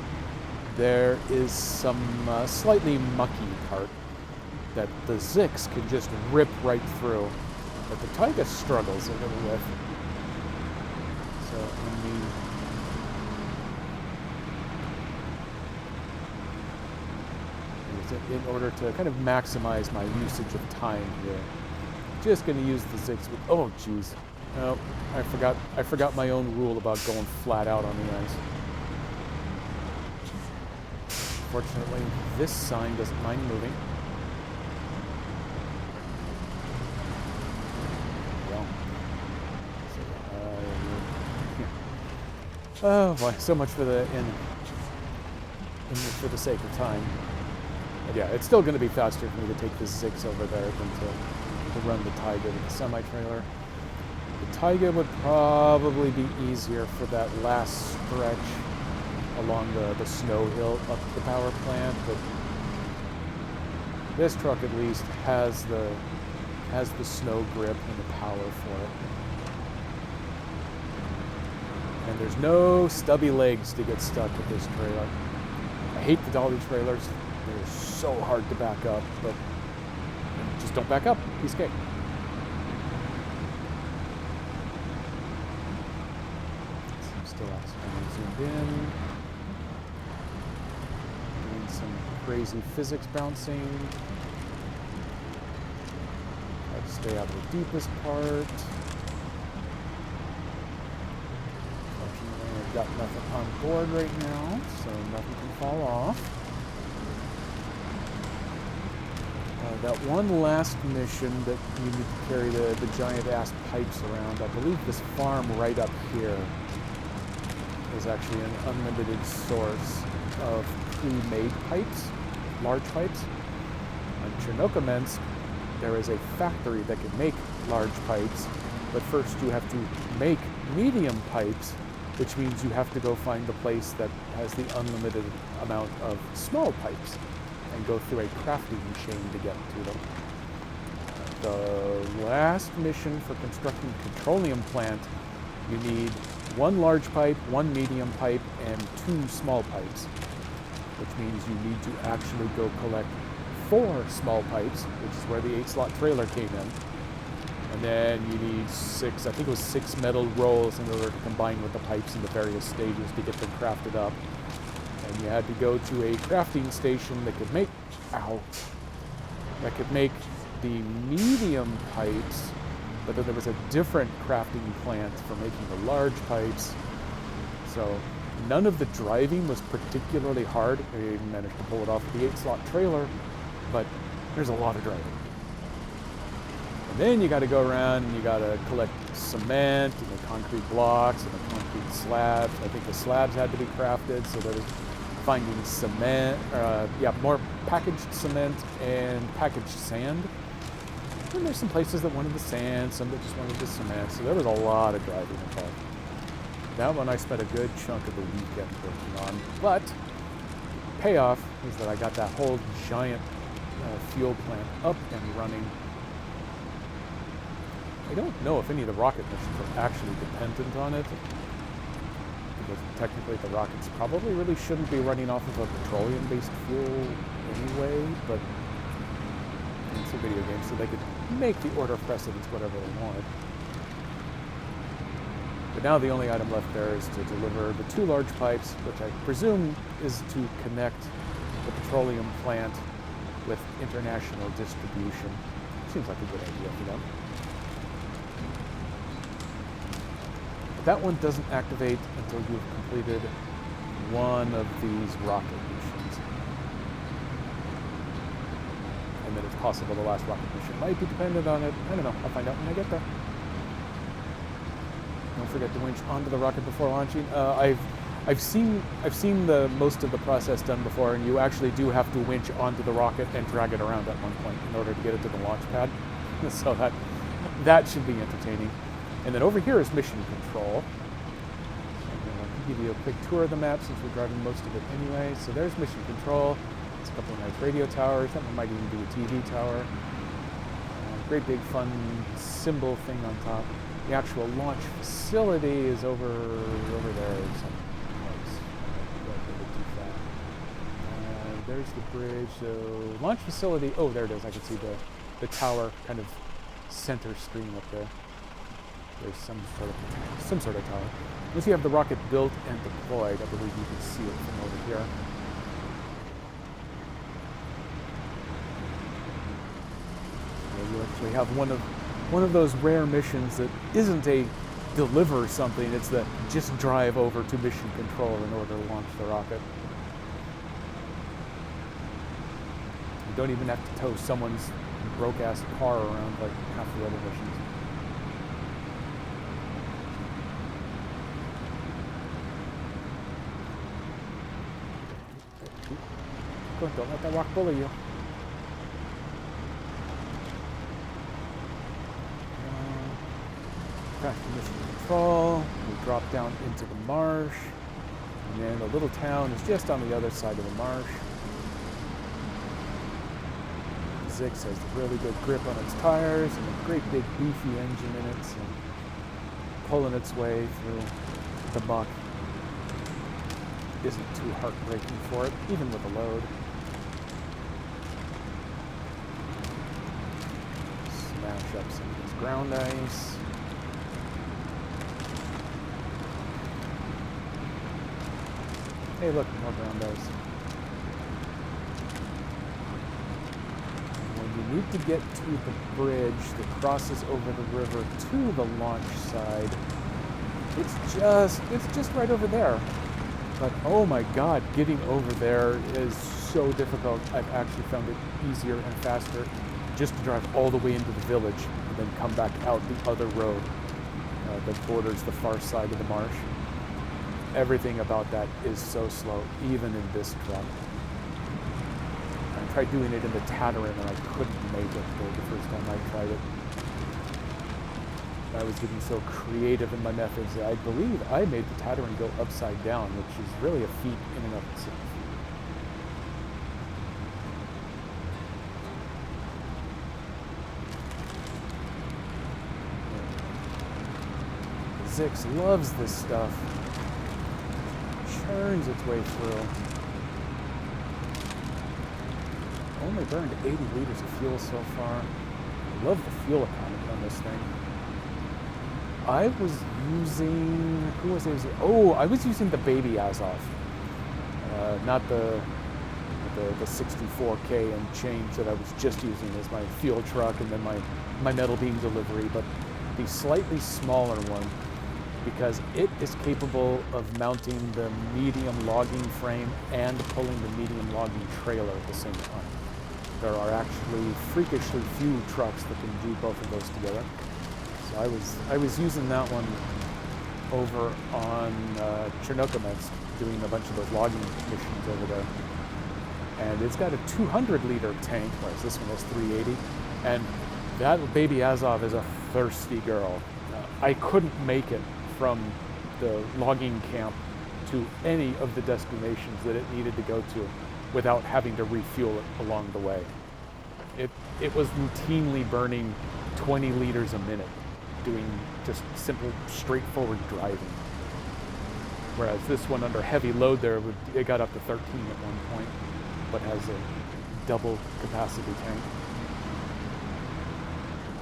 there is some slightly mucky part that the Zix can just rip right through, but the Taiga struggles a little with. So in order to kind of maximize my usage of time here, I'm just going to use the Zix with, oh geez. Oh, I forgot my own rule about going flat out on the ice. Fortunately, this sign doesn't mind moving. Well, oh boy, so much for for the sake of time. But yeah, it's still going to be faster for me to take this Zix over there than to to run the Taiga with the semi-trailer. The Taiga would probably be easier for that last stretch along the snow hill up to the power plant, but this truck at least has the snow grip and the power for it. And there's no stubby legs to get stuck with this trailer. I hate the dolly trailers. They're so hard to back up, but just don't back up. Piece of cake. I'm still accidentally zoomed in. Doing some crazy physics bouncing. Try to stay out of the deepest part. Fortunately, I've got nothing on board right now, so nothing can fall off. That one last mission that you need to carry the giant-ass pipes around, I believe this farm right up here is actually an unlimited source of pre-made pipes, large pipes. On Chernokomensk, there is a factory that can make large pipes, but first you have to make medium pipes, which means you have to go find the place that has the unlimited amount of small pipes and go through a crafting chain to get to them. The last mission for constructing a petroleum plant, you need one large pipe, one medium pipe, and two small pipes, which means you need to actually go collect 4 small pipes, which is where the 8-slot trailer came in. And then you need 6, I think it was 6 metal rolls in order to combine with the pipes in the various stages to get them crafted up. And you had to go to a crafting station that could make, that could make the medium pipes, but then there was a different crafting plant for making the large pipes. So none of the driving was particularly hard. I even managed to pull it off with the 8-slot trailer, but there's a lot of driving. And then you got to go around and you got to collect cement and the concrete blocks and the concrete slabs. I think the slabs had to be crafted, so there was finding cement, more packaged cement and packaged sand. And there's some places that wanted the sand, some that just wanted the cement, so there was a lot of driving involved. That one I spent a good chunk of the weekend working on, but payoff is that I got that whole giant fuel plant up and running. I don't know if any of the rocket missions are actually dependent on it, because technically the rockets probably really shouldn't be running off of a petroleum-based fuel anyway, but it's a video game, so they could make the order of precedence whatever they wanted. But now the only item left there is to deliver the 2 large pipes, which I presume is to connect the petroleum plant with international distribution. Seems like a good idea for them. That one doesn't activate until you've completed one of these rocket missions. And then it's possible the last rocket mission might be dependent on it. I don't know. I'll find out when I get there. Don't forget to winch onto the rocket before launching. I've seen the most of the process done before, and you actually do have to winch onto the rocket and drag it around at one point in order to get it to the launch pad. So that should be entertaining. And then over here is mission control. I'll give you a quick tour of the map since we're driving most of it anyway. So there's mission control. There's a couple of nice radio towers. That one might even be a TV tower. Great big fun symbol thing on top. The actual launch facility is over there. There's the bridge. So launch facility. Oh, there it is. I can see the tower kind of center screen up there. There's some sort of tower. Once you have the rocket built and deployed, I believe you can see it from over here. You actually have one of those rare missions that isn't a deliver something, it's the just drive over to mission control in order to launch the rocket. You don't even have to tow someone's broke-ass car around like half the other missions. Don't let that rock bully you. past the mission control. We drop down into the marsh. And then the little town is just on the other side of the marsh. Zix has a really good grip on its tires and a great big beefy engine in it, so pulling its way through the muck isn't too heartbreaking for it, even with a load. Smash up some of this ground ice. Hey look, more ground ice. When you need to get to the bridge that crosses over the river to the launch side, it's just right over there. But oh my god, getting over there is so difficult. I've actually found it easier and faster just to drive all the way into the village and then come back out the other road that borders the far side of the marsh. Everything about that is so slow, even in this truck. I tried doing it in the Tatarin and I couldn't make it the first time I tried it. I was getting so creative in my methods that I believe I made the Tatarin go upside down, which is really a feat in and of itself. Zix loves this stuff. Churns its way through. Only burned 80 liters of fuel so far. I love the fuel economy on this thing. I was using, who was I using? Oh, I was using the Baby Azov, not the 64K and change that I was just using as my fuel truck and then my metal beam delivery, but the slightly smaller one, because it is capable of mounting the medium logging frame and pulling the medium logging trailer at the same time. There are actually freakishly few trucks that can do both of those together. So I was using that one over on Chernobyl, doing a bunch of those logging missions over there. And it's got a 200-liter tank, whereas this one has 380. And that Baby Azov is a thirsty girl. I couldn't make it from the logging camp to any of the destinations that it needed to go to without having to refuel it along the way. It was routinely burning 20 liters a minute, doing just simple, straightforward driving. Whereas this one under heavy load there, it got up to 13 at one point, but has a double capacity tank.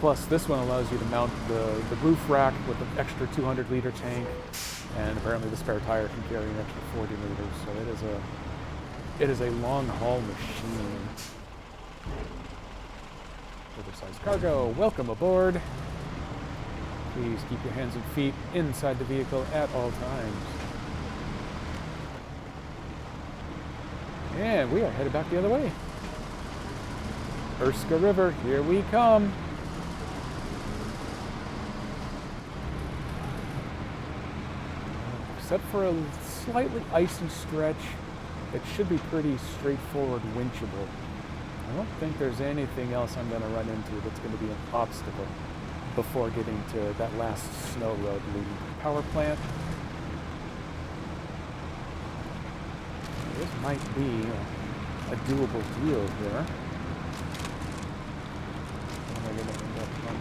Plus this one allows you to mount the roof rack with an extra 200-liter tank, and apparently the spare tire can carry an extra 40 liters, so it is a long-haul machine. Oversized cargo, welcome aboard. Please keep your hands and feet inside the vehicle at all times. And we are headed back the other way. Urska River, here we come. Except for a slightly icy stretch, it should be pretty straightforward winchable. I don't think there's anything else I'm going to run into that's going to be an obstacle before getting to that last snow road leading to the power plant. This might be a doable deal here. What am I going to end up on?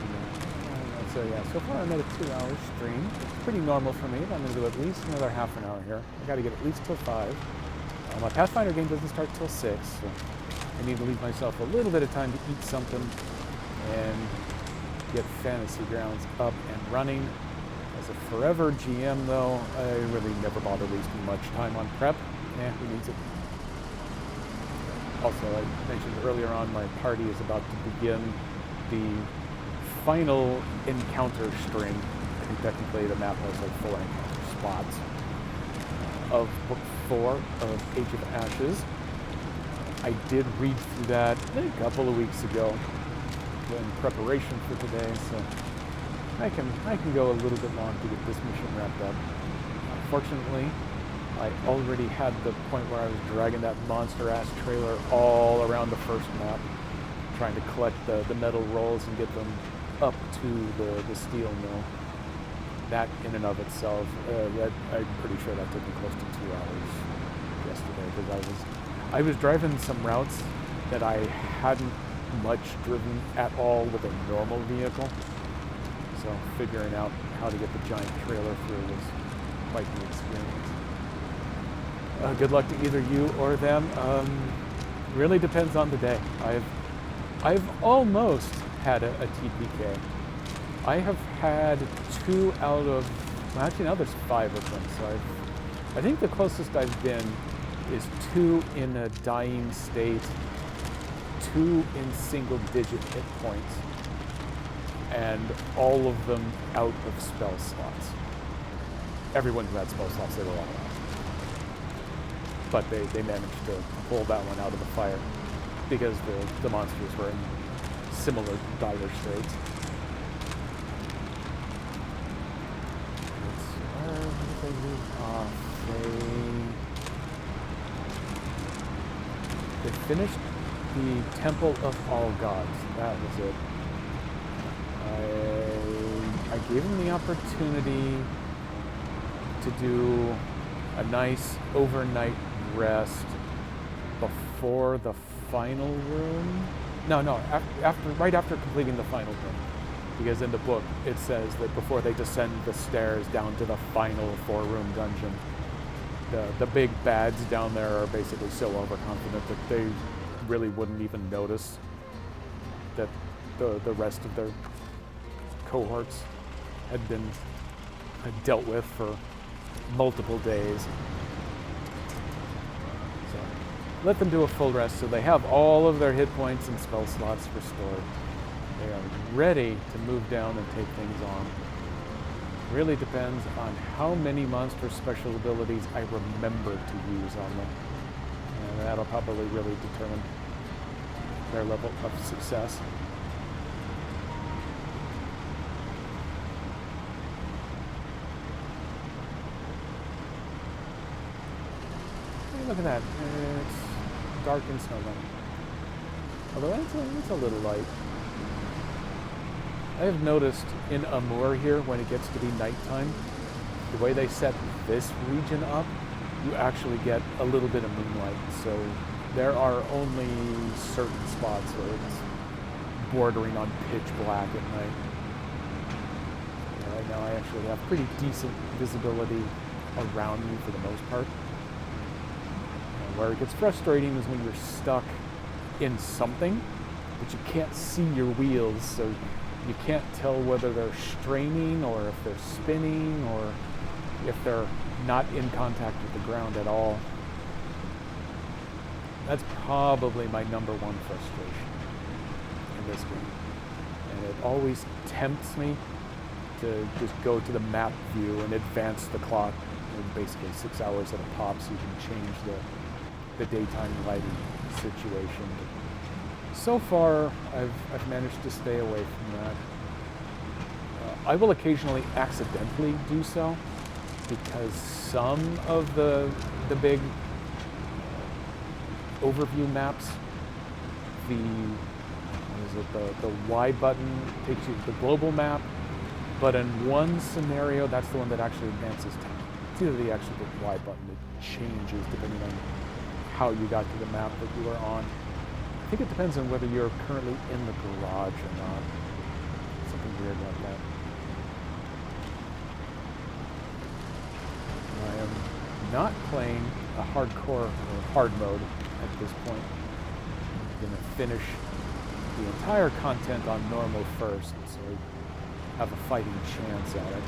So yeah, so far I'm at a 2-hour stream. It's pretty normal for me. I'm going to do at least another half an hour here. I got to get at least till 5. My Pathfinder game doesn't start till 6, so I need to leave myself a little bit of time to eat something and get Fantasy Grounds up and running. As a forever GM, though, I really never bother wasting much time on prep. Who needs it? Also, I mentioned earlier on, my party is about to begin the final encounter string. I think technically the map has like 4 encounter spots of Book 4 of Age of Ashes. I did read through that a couple of weeks ago in preparation for today, so I can go a little bit long to get this mission wrapped up. Unfortunately, I already had the point where I was dragging that monster-ass trailer all around the first map, trying to collect the metal rolls and get them up to the steel mill. that in and of itself, I'm pretty sure that took me close to 2 hours yesterday because I was driving some routes that I hadn't much driven at all with a normal vehicle. So figuring out how to get the giant trailer through was quite the experience. Good luck to either you or them. Really depends on the day. I've almost had a TPK. I have had 2 out of, well, actually now there's 5 of them. So I think the closest I've been is 2 in a dying state, 2 in single-digit hit points, and all of them out of spell slots. Everyone who had spell slots, they were all out. But they managed to pull that one out of the fire because the monsters were in similar dire straits. Where did they move off? They finished the Temple of All Gods. That was it. I gave them the opportunity to do a nice overnight rest before the final room. Right after completing the final room. Because in the book it says that before they descend the stairs down to the final 4-room dungeon, the big bads down there are basically so overconfident that they really wouldn't even notice that the rest of their cohorts had been dealt with for multiple days. So let them do a full rest so they have all of their hit points and spell slots restored. They are ready to move down and take things on. Really depends on how many monster special abilities I remember to use on them. And that'll probably really determine their level of success. Hey, look at that. It's dark and snowbound. Although it's a little light. I have noticed in Amur here, when it gets to be nighttime, the way they set this region up, you actually get a little bit of moonlight. So there are only certain spots where it's bordering on pitch black at night. Right now I actually have pretty decent visibility around me for the most part. And where it gets frustrating is when you're stuck in something, but you can't see your wheels, so you can't tell whether they're straining or if they're spinning or if they're not in contact with the ground at all. That's probably my number one frustration in this game. And it always tempts me to just go to the map view and advance the clock in basically 6 hours at a pop so you can change the daytime lighting situation. So far, I've managed to stay away from that. I will occasionally accidentally do so because some of the big overview maps, the Y button takes you to the global map, but in one scenario, that's the one that actually advances time. It's either the actual Y button that changes depending on how you got to the map that you are on. I think it depends on whether you're currently in the garage or not. Something weird like that. I am not playing a hardcore or hard mode at this point. I'm going to finish the entire content on normal first, so I have a fighting chance at it.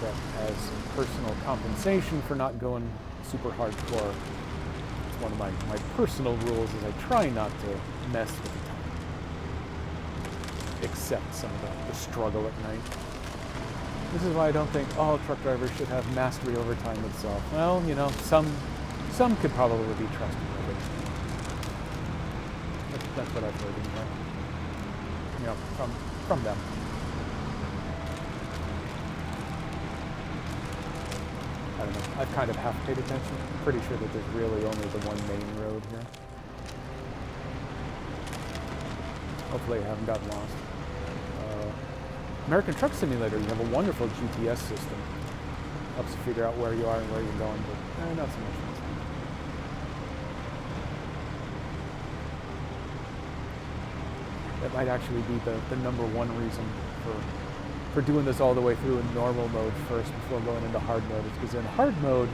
But as personal compensation for not going super hardcore, one of my personal rules is I try not to mess with the time, except some of the struggle at night. This is why I don't think all truck drivers should have mastery over time itself. Well, you know, some could probably be trusted with it. That's what I've heard anyway. You know, from them. I don't know. I've kind of half paid attention. I'm pretty sure that there's really only the one main road here. Hopefully I haven't gotten lost. American Truck Simulator, you have a wonderful GPS system. Helps you figure out where you are and where you're going, but not so much this time. That might actually be the number one reason for doing this all the way through in normal mode first before going into hard mode. It's because in hard mode,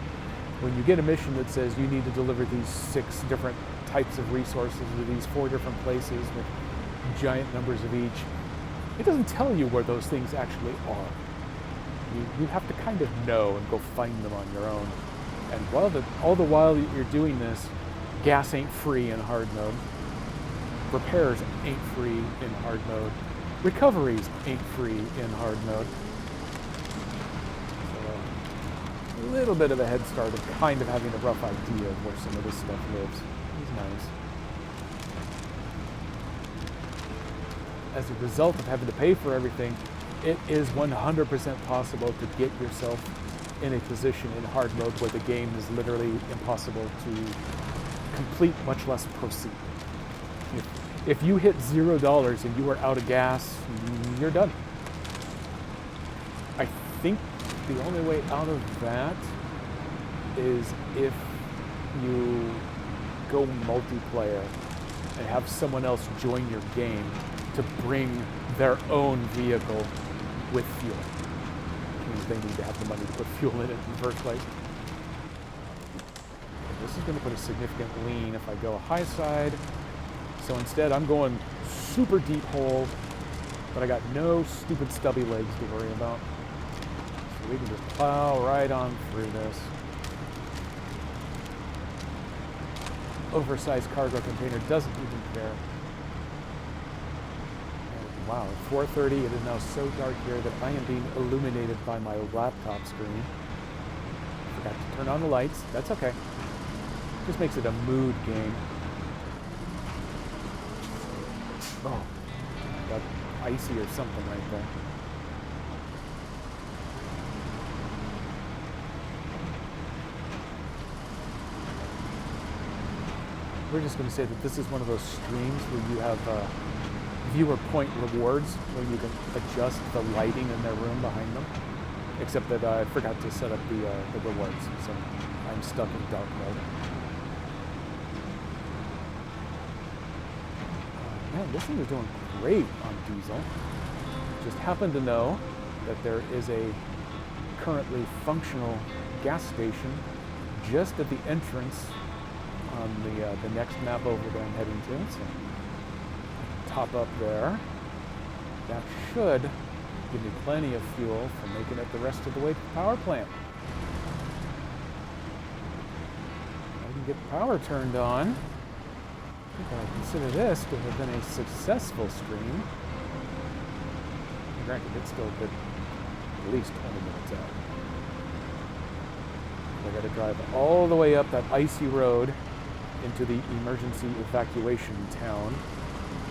when you get a mission that says you need to deliver these 6 different types of resources to these 4 different places with giant numbers of each, it doesn't tell you where those things actually are. You have to kind of know and go find them on your own. And all the while that you're doing this, gas ain't free in hard mode. Repairs ain't free in hard mode. Recoveries ain't free in hard mode. So a little bit of a head start of kind of having a rough idea of where some of this stuff lives. It's nice. As a result of having to pay for everything, it is 100% possible to get yourself in a position in hard mode where the game is literally impossible to complete, much less proceed. If you hit $0 and you are out of gas, you're done. I think the only way out of that is if you go multiplayer and have someone else join your game to bring their own vehicle with fuel. Which means they need to have the money to put fuel in it in the first place. This is going to put a significant lean if I go high side. So instead I'm going super deep hole, but I got no stupid stubby legs to worry about. So we can just plow right on through this. Oversized cargo container doesn't even care. And wow, at 4:30 it is now so dark here that I am being illuminated by my laptop screen. Forgot to turn on the lights. That's okay. Just makes it a mood game. Oh, got icy or something right there. We're just going to say that this is one of those streams where you have viewer point rewards, where you can adjust the lighting in their room behind them. Except that I forgot to set up the rewards, so I'm stuck in dark mode. Man, this thing is doing great on diesel. Just happen to know that there is a currently functional gas station just at the entrance on the next map over that I'm heading to. So top up there. That should give me plenty of fuel for making it the rest of the way to the power plant. I can get the power turned on. I think I consider this to have been a successful stream. Granted, it's still a good, at least 20 minutes out. I got to drive all the way up that icy road into the emergency evacuation town,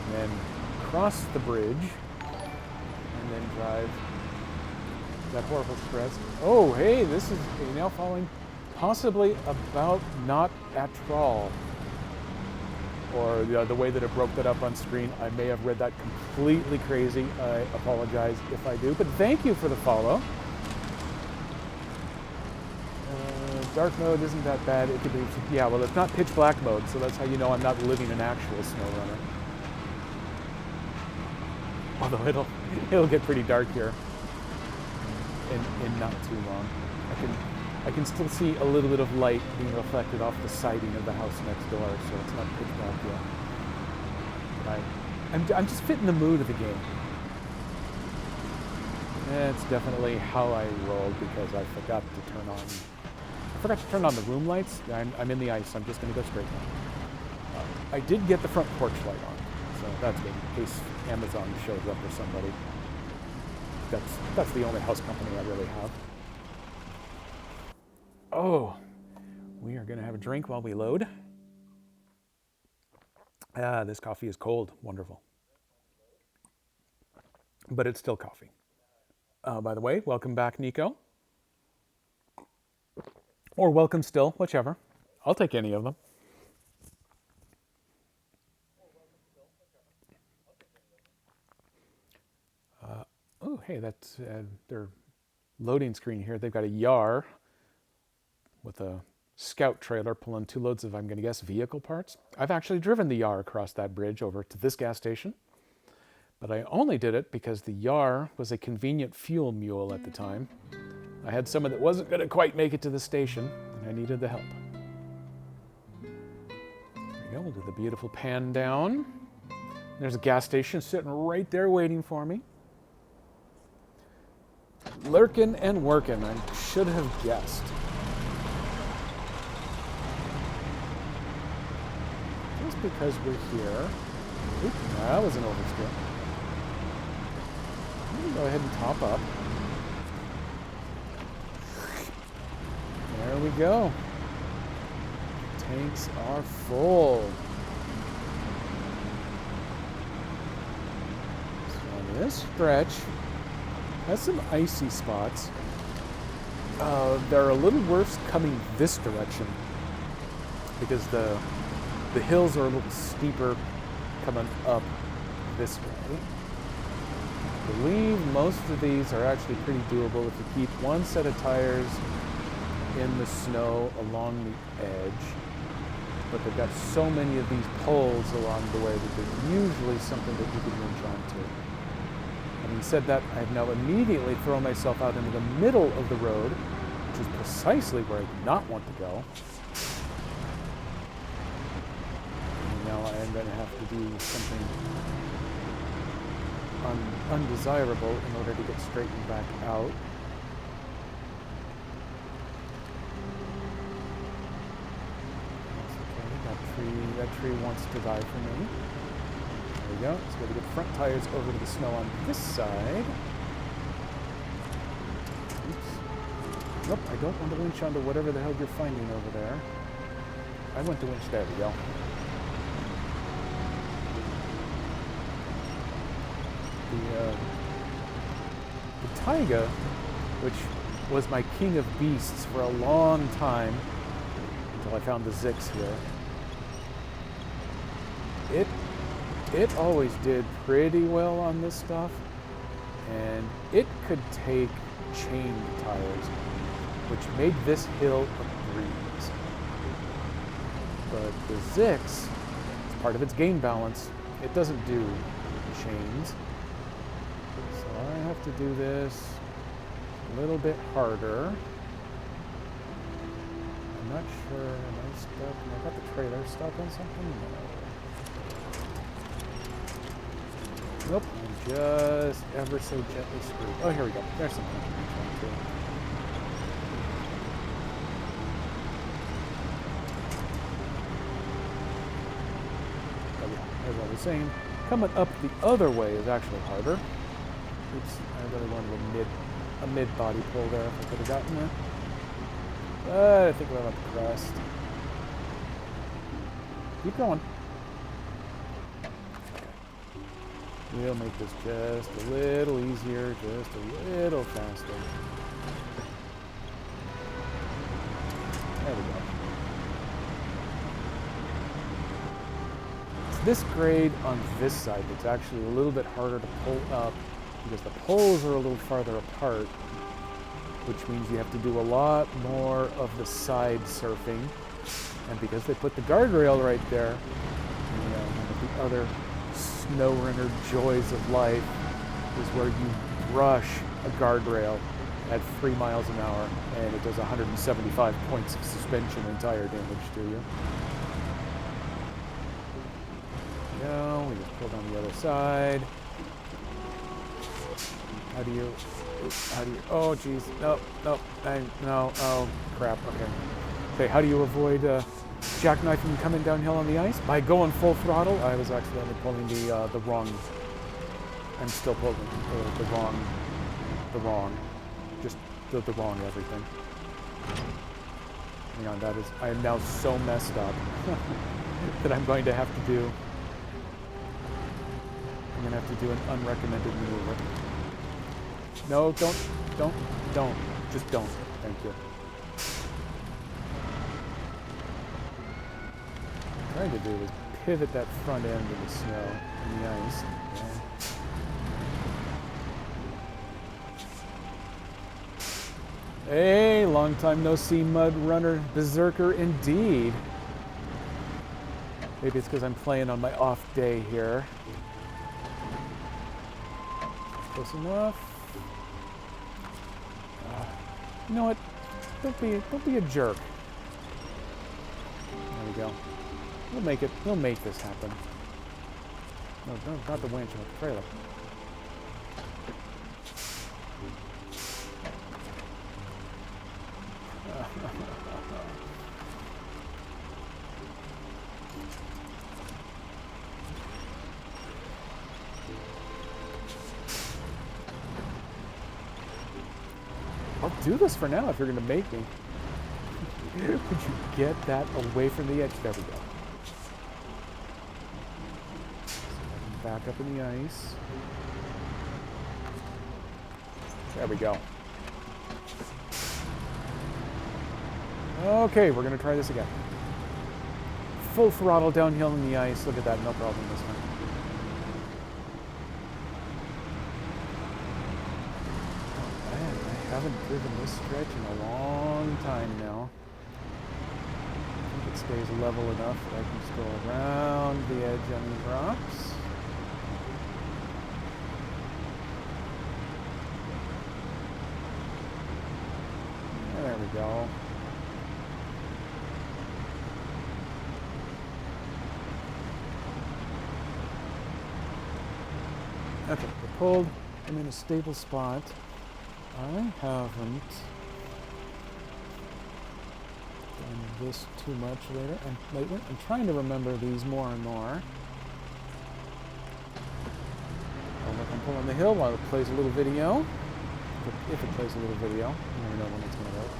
and then cross the bridge, and then drive that horrible stress. Oh, hey, this is now falling possibly about not at all. Or the way that it broke that up on screen, I may have read that completely crazy. I apologize if I do, but thank you for the follow. Dark mode isn't that bad. It could be, yeah, well, it's not pitch black mode, so that's how you know I'm not living an actual SnowRunner. Although it'll get pretty dark here in not too long. I can still see a little bit of light being reflected off the siding of the house next door, so it's not pitch black yet. But I'm just fitting the mood of the game. It's definitely how I rolled because I forgot to turn on the room lights. I'm in the ice. I'm just going to go straight now. I did get the front porch light on, so that's good in case Amazon shows up or somebody. That's the only house company I really have. Oh, we are going to have a drink while we load. This coffee is cold. Wonderful. But it's still coffee. By the way, welcome back, Nico. Or welcome still, whichever. I'll take any of them. Oh, hey, that's their loading screen here. They've got a Yar with a scout trailer pulling 2 loads of, I'm going to guess, vehicle parts. I've actually driven the Yar across that bridge over to this gas station, but I only did it because the Yar was a convenient fuel mule at the time. I had someone that wasn't going to quite make it to the station, and I needed the help. There we go. We'll do the beautiful pan down. There's a gas station sitting right there waiting for me. Lurking and working. I should have guessed. Just because we're here. Oop, that was an oversteer. I'm going to go ahead and top up. There we go. Tanks are full. So this stretch has some icy spots. They're a little worse coming this direction because the hills are a little steeper coming up this way. I believe most of these are actually pretty doable if you keep one set of tires in the snow along the edge. But they've got so many of these poles along the way that there's usually something that you can winch onto. Having said that, I've now immediately thrown myself out into the middle of the road, which is precisely where I do not want to go. And now I am going to have to do something undesirable in order to get straightened back out. That tree wants to die for me. There we go. Let's go to get front tires over to the snow on this side. Oops. Nope, I don't want to winch onto whatever the hell you're finding over there. I went to winch. There we go. The Taiga, which was my king of beasts for a long time, until I found the Zix here. It always did pretty well on this stuff, and it could take chained tires, which made this hill a breeze. But the Zix, as part of its gain balance, it doesn't do chains. So I have to do this a little bit harder. I'm not sure, am I stuck? Have I got the trailer stuck on something? No. Nope, I'm just ever so gently screwed. Oh, here we go. There's something I can reach on too. Oh yeah, as I was saying, coming up the other way is actually harder. Oops, I really wanted a mid-body pull there if I could have gotten there. But I think we'll have the crest. Keep going. We'll make this just a little easier, just a little faster. There we go. It's this grade on this side that's actually a little bit harder to pull up because the poles are a little farther apart, which means you have to do a lot more of the side surfing. And because they put the guardrail right there, you know, one of the other snow runner joys of life is where you brush a guardrail at 3 miles an hour and it does 175 points of suspension and tire damage to you. Go, we just pulled on the other side. How do you, oh geez, no, oh crap, okay. Okay, how do you avoid jackknifing coming downhill on the ice? By going full throttle. I was accidentally pulling the wrong. I'm still pulling the wrong. Just the wrong everything. Hang on, that is. I am now so messed up that I'm going to have to do. I'm going to have to do an unrecommended maneuver. No, don't. Just don't. Thank you. What I'm trying to do is pivot that front end of the snow and the ice. Okay. Hey, long time no see, Mud Runner Berserker indeed. Maybe it's because I'm playing on my off day here. Close enough. You know what? Don't be a jerk. There we go. We'll make it. We'll make this happen. No, not the winch, but the trailer. I'll do this for now if you're going to make me. Would you get that away from the edge? There we go. Back up in the ice. There we go. Okay, we're going to try this again. Full throttle downhill in the ice. Look at that, no problem this time. Man, I haven't driven this stretch in a long time now. I think it stays level enough that I can just go around the edge on these rocks. There we go. Okay, we're pulled. I'm in a stable spot. I haven't done this too much lately. I'm trying to remember these more and more. Oh, look, I'm pulling the hill while it plays a little video. If it plays a little video, you never know when it's going to work.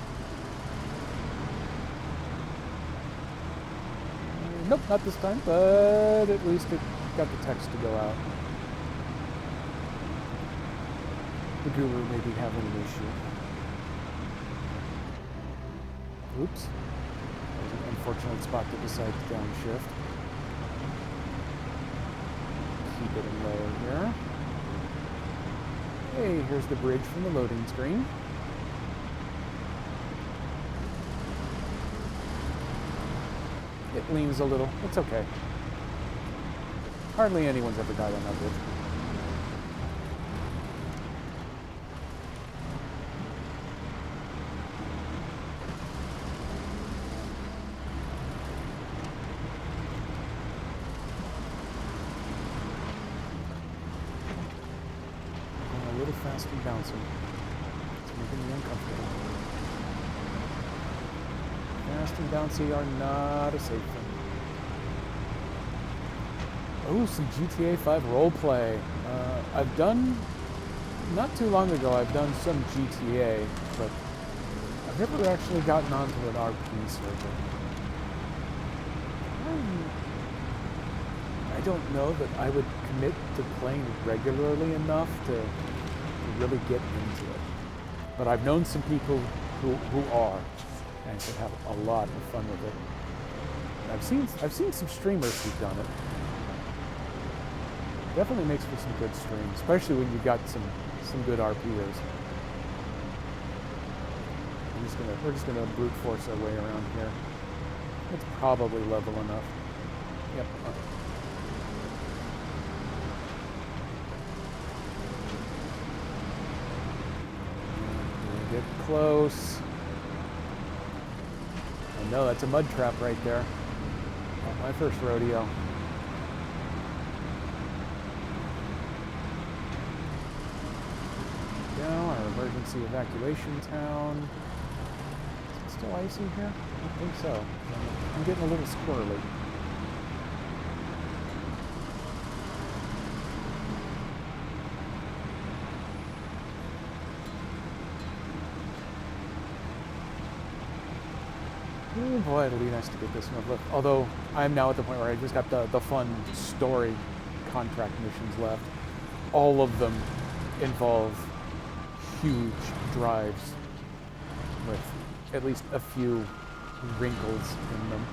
Nope, not this time, but at least it got the text to go out. The guru may be having an issue. Oops. That was an unfortunate spot to decide to downshift. Keep it in low here. Hey, here's the bridge from the loading screen. It leans a little. It's okay. Hardly anyone's ever died on that bridge. Fast and bouncing. It's making me uncomfortable. Fast and bouncy are not a safe thing. Oh, some GTA 5 roleplay. I've done, not too long ago, I've done some GTA, but I've never actually gotten onto an RP server. I don't know that I would commit to playing regularly enough to really get into it. But I've known some people who are and can have a lot of fun with it. And I've seen some streamers who've done it. Definitely makes for some good streams, especially when you've got some good RPers. We're just gonna brute force our way around here. It's probably level enough. Yep. Okay. Get close. Oh no, that's a mud trap right there. Not my first rodeo. Now our emergency evacuation town. Is it still icy here? I don't think so. I'm getting a little squirrely. Oh boy, it'll be nice to get this one left. Although I'm now at the point where I just got the fun story contract missions left. All of them involve huge drives with at least a few wrinkles in them.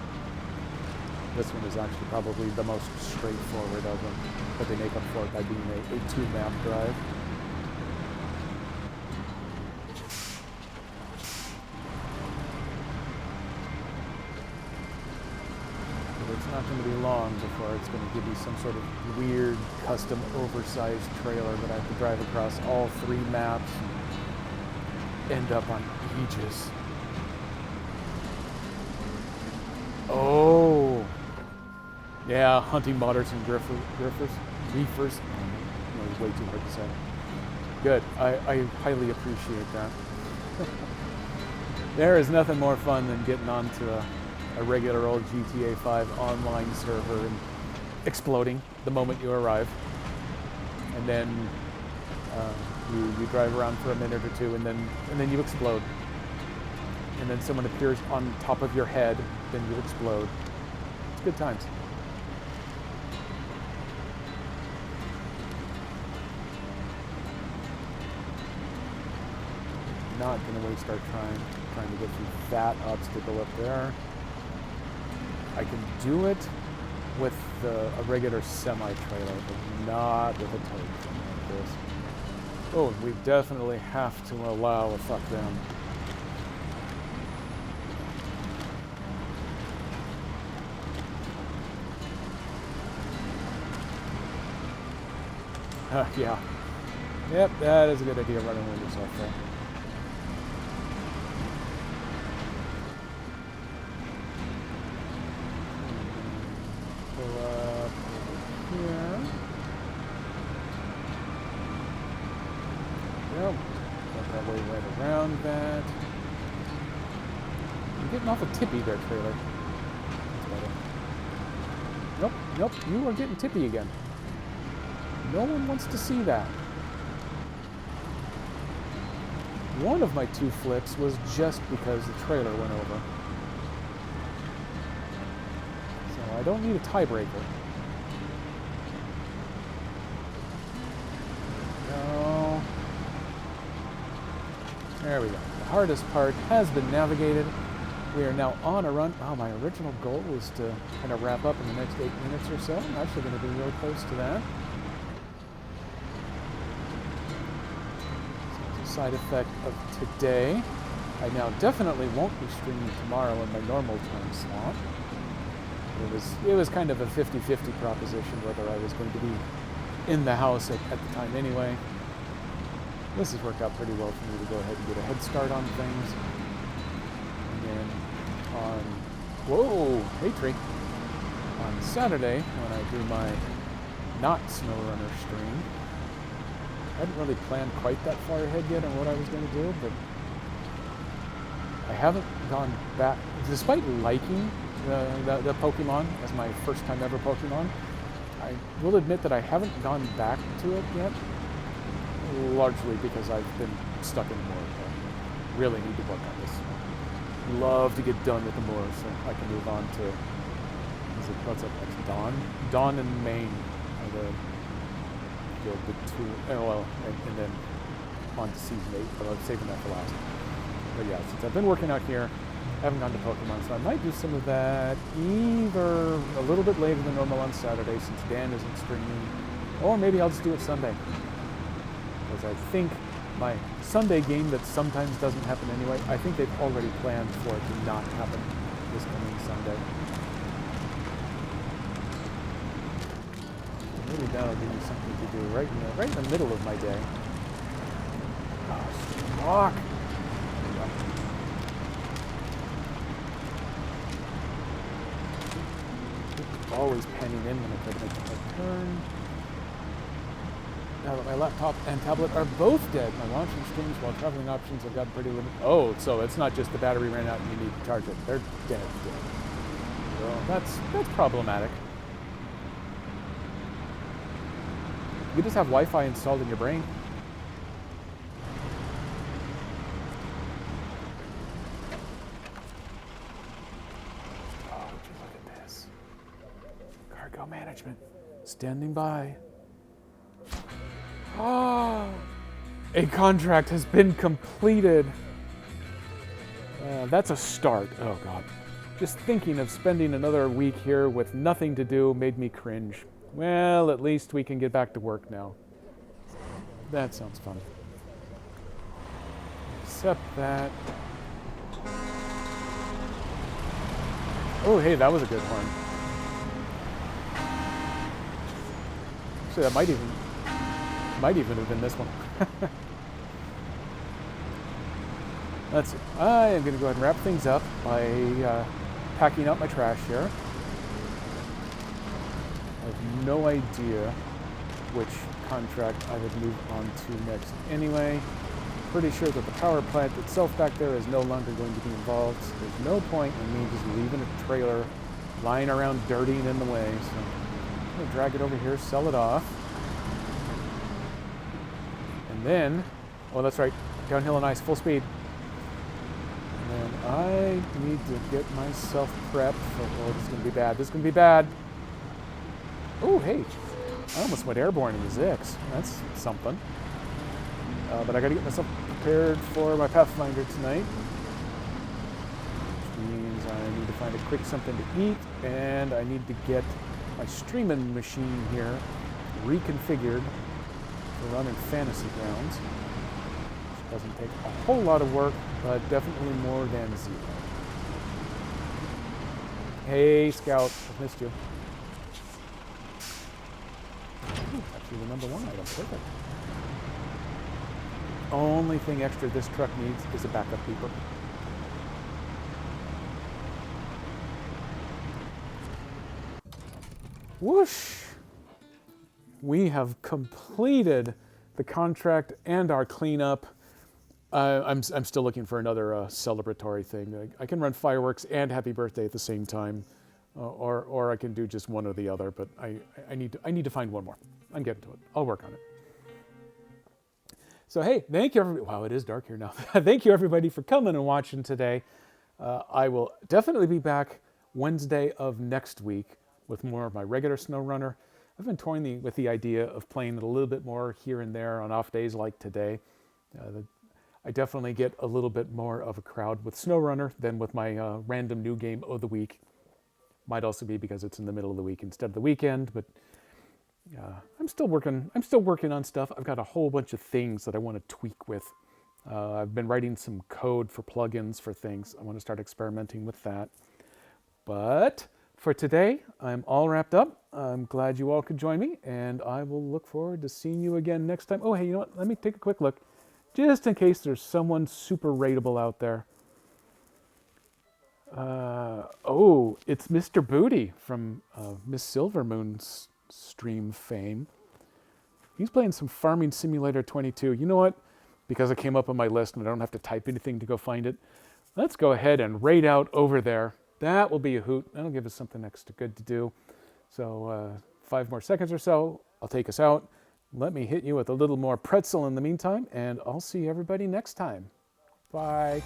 This one is actually probably the most straightforward of them, but they make up for it by being a 2-map drive. going to be long before it's going to give me some sort of weird, custom, oversized trailer that I have to drive across all 3 maps and end up on Aegis. Oh! Yeah, hunting modders and reefers. No, it's way too hard to say. Good. I highly appreciate that. There is nothing more fun than getting onto a regular old GTA 5 online server and exploding the moment you arrive. And then you drive around for a minute or two, and then you explode. And then someone appears on top of your head, then you explode. It's good times. Not going to waste our time trying to get through that obstacle up there. I can do it with a regular semi-trailer, but not with a tow truck like this. Oh, we definitely have to allow a fuck them. Yeah. Yep, that is a good idea, running with yourself there. Pull up here. Yep. Work our way right around that. You're getting off a tippy there, trailer. That's better. Nope, nope, you are getting tippy again. No one wants to see that. One of my 2 flips was just because the trailer went over. So I don't need a tiebreaker. No. There we go. The hardest part has been navigated. We are now on a run. Wow, my original goal was to kind of wrap up in the next 8 minutes or so. I'm actually going to be real close to that. Side effect of today. I now definitely won't be streaming tomorrow in my normal time slot. It was kind of a 50-50 proposition whether I was going to be in the house at the time anyway. This has worked out pretty well for me to go ahead and get a head start on things. And then on, whoa, hey tree. On Saturday, when I do my not SnowRunner stream, I hadn't really planned quite that far ahead yet on what I was going to do, but I haven't gone back. Despite liking the Pokemon as my first time ever Pokemon, I will admit that I haven't gone back to it yet, largely because I've been stuck in Moor. I really need to work on this. Love to get done with the Moor so I can move on to, what's up next? Dawn and Maine are the 2, and then on to season 8, but I'm saving that for last. But yeah, since I've been working out here, I haven't gone to Pokemon, so I might do some of that either a little bit later than normal on Saturday since Dan isn't streaming, or maybe I'll just do it Sunday. Because I think my Sunday game that sometimes doesn't happen anyway, I think they've already planned for it to not happen this coming Sunday. Maybe that'll give me something to do right in the middle of my day. Oh, fuck! Always penning in when I try to make a turn. Now that my laptop and tablet are both dead, my launching streams while traveling options have gotten pretty limited. Oh, so it's not just the battery ran out and you need to charge it. They're dead. So that's problematic. You just have Wi-Fi installed in your brain. Oh, would you look at this? Cargo management, standing by. Oh, a contract has been completed. That's a start. Oh God. Just thinking of spending another week here with nothing to do made me cringe. Well, at least we can get back to work now. That sounds fun. Except that... Oh, hey, that was a good horn. Actually, that might even have been this one. Let's see. I am going to go ahead and wrap things up by packing up my trash here. I have no idea which contract I would move on to next anyway. Pretty sure that the power plant itself back there is no longer going to be involved. So there's no point in me just leaving a trailer lying around dirty and in the way. So I'm going to drag it over here, sell it off. And then, oh, that's right, downhill and ice, full speed. And then I need to get myself prepped for, oh, this is going to be bad. This is going to be bad. Oh, hey, I almost went airborne in the Zix. That's something. But I got to get myself prepared for my Pathfinder tonight. Which means I need to find a quick something to eat, and I need to get my streaming machine here reconfigured for running Fantasy Grounds. Which doesn't take a whole lot of work, but definitely more than zero. Hey, Scout, I missed you. Ooh, actually, the number 1 item. Perfect. Only thing extra this truck needs is a backup beeper. Whoosh! We have completed the contract and our cleanup. I'm still looking for another celebratory thing. I can run fireworks and happy birthday at the same time, or I can do just one or the other. But I need to find one more. I'm getting to it. I'll work on it. So hey, thank you everybody. Wow, it is dark here now. Thank you everybody for coming and watching today. I will definitely be back Wednesday of next week with more of my regular SnowRunner. I've been toying with the idea of playing it a little bit more here and there on off days like today. I definitely get a little bit more of a crowd with SnowRunner than with my random new game of the week. Might also be because it's in the middle of the week instead of the weekend, but I'm still working on stuff. I've got a whole bunch of things that I want to tweak with. I've been writing some code for plugins for things. I want to start experimenting with that. But for today, I'm all wrapped up. I'm glad you all could join me, and I will look forward to seeing you again next time. Oh, hey, you know what? Let me take a quick look, just in case there's someone super rateable out there. Oh, it's Mr. Booty from Miss Silvermoon's stream fame. He's playing some Farming Simulator 22. You know what? Because it came up on my list and I don't have to type anything to go find it, let's go ahead and raid out over there. That will be a hoot. That'll give us something extra good to do. So 5 more seconds or so, I'll take us out. Let me hit you with a little more pretzel in the meantime, and I'll see everybody next time. Bye.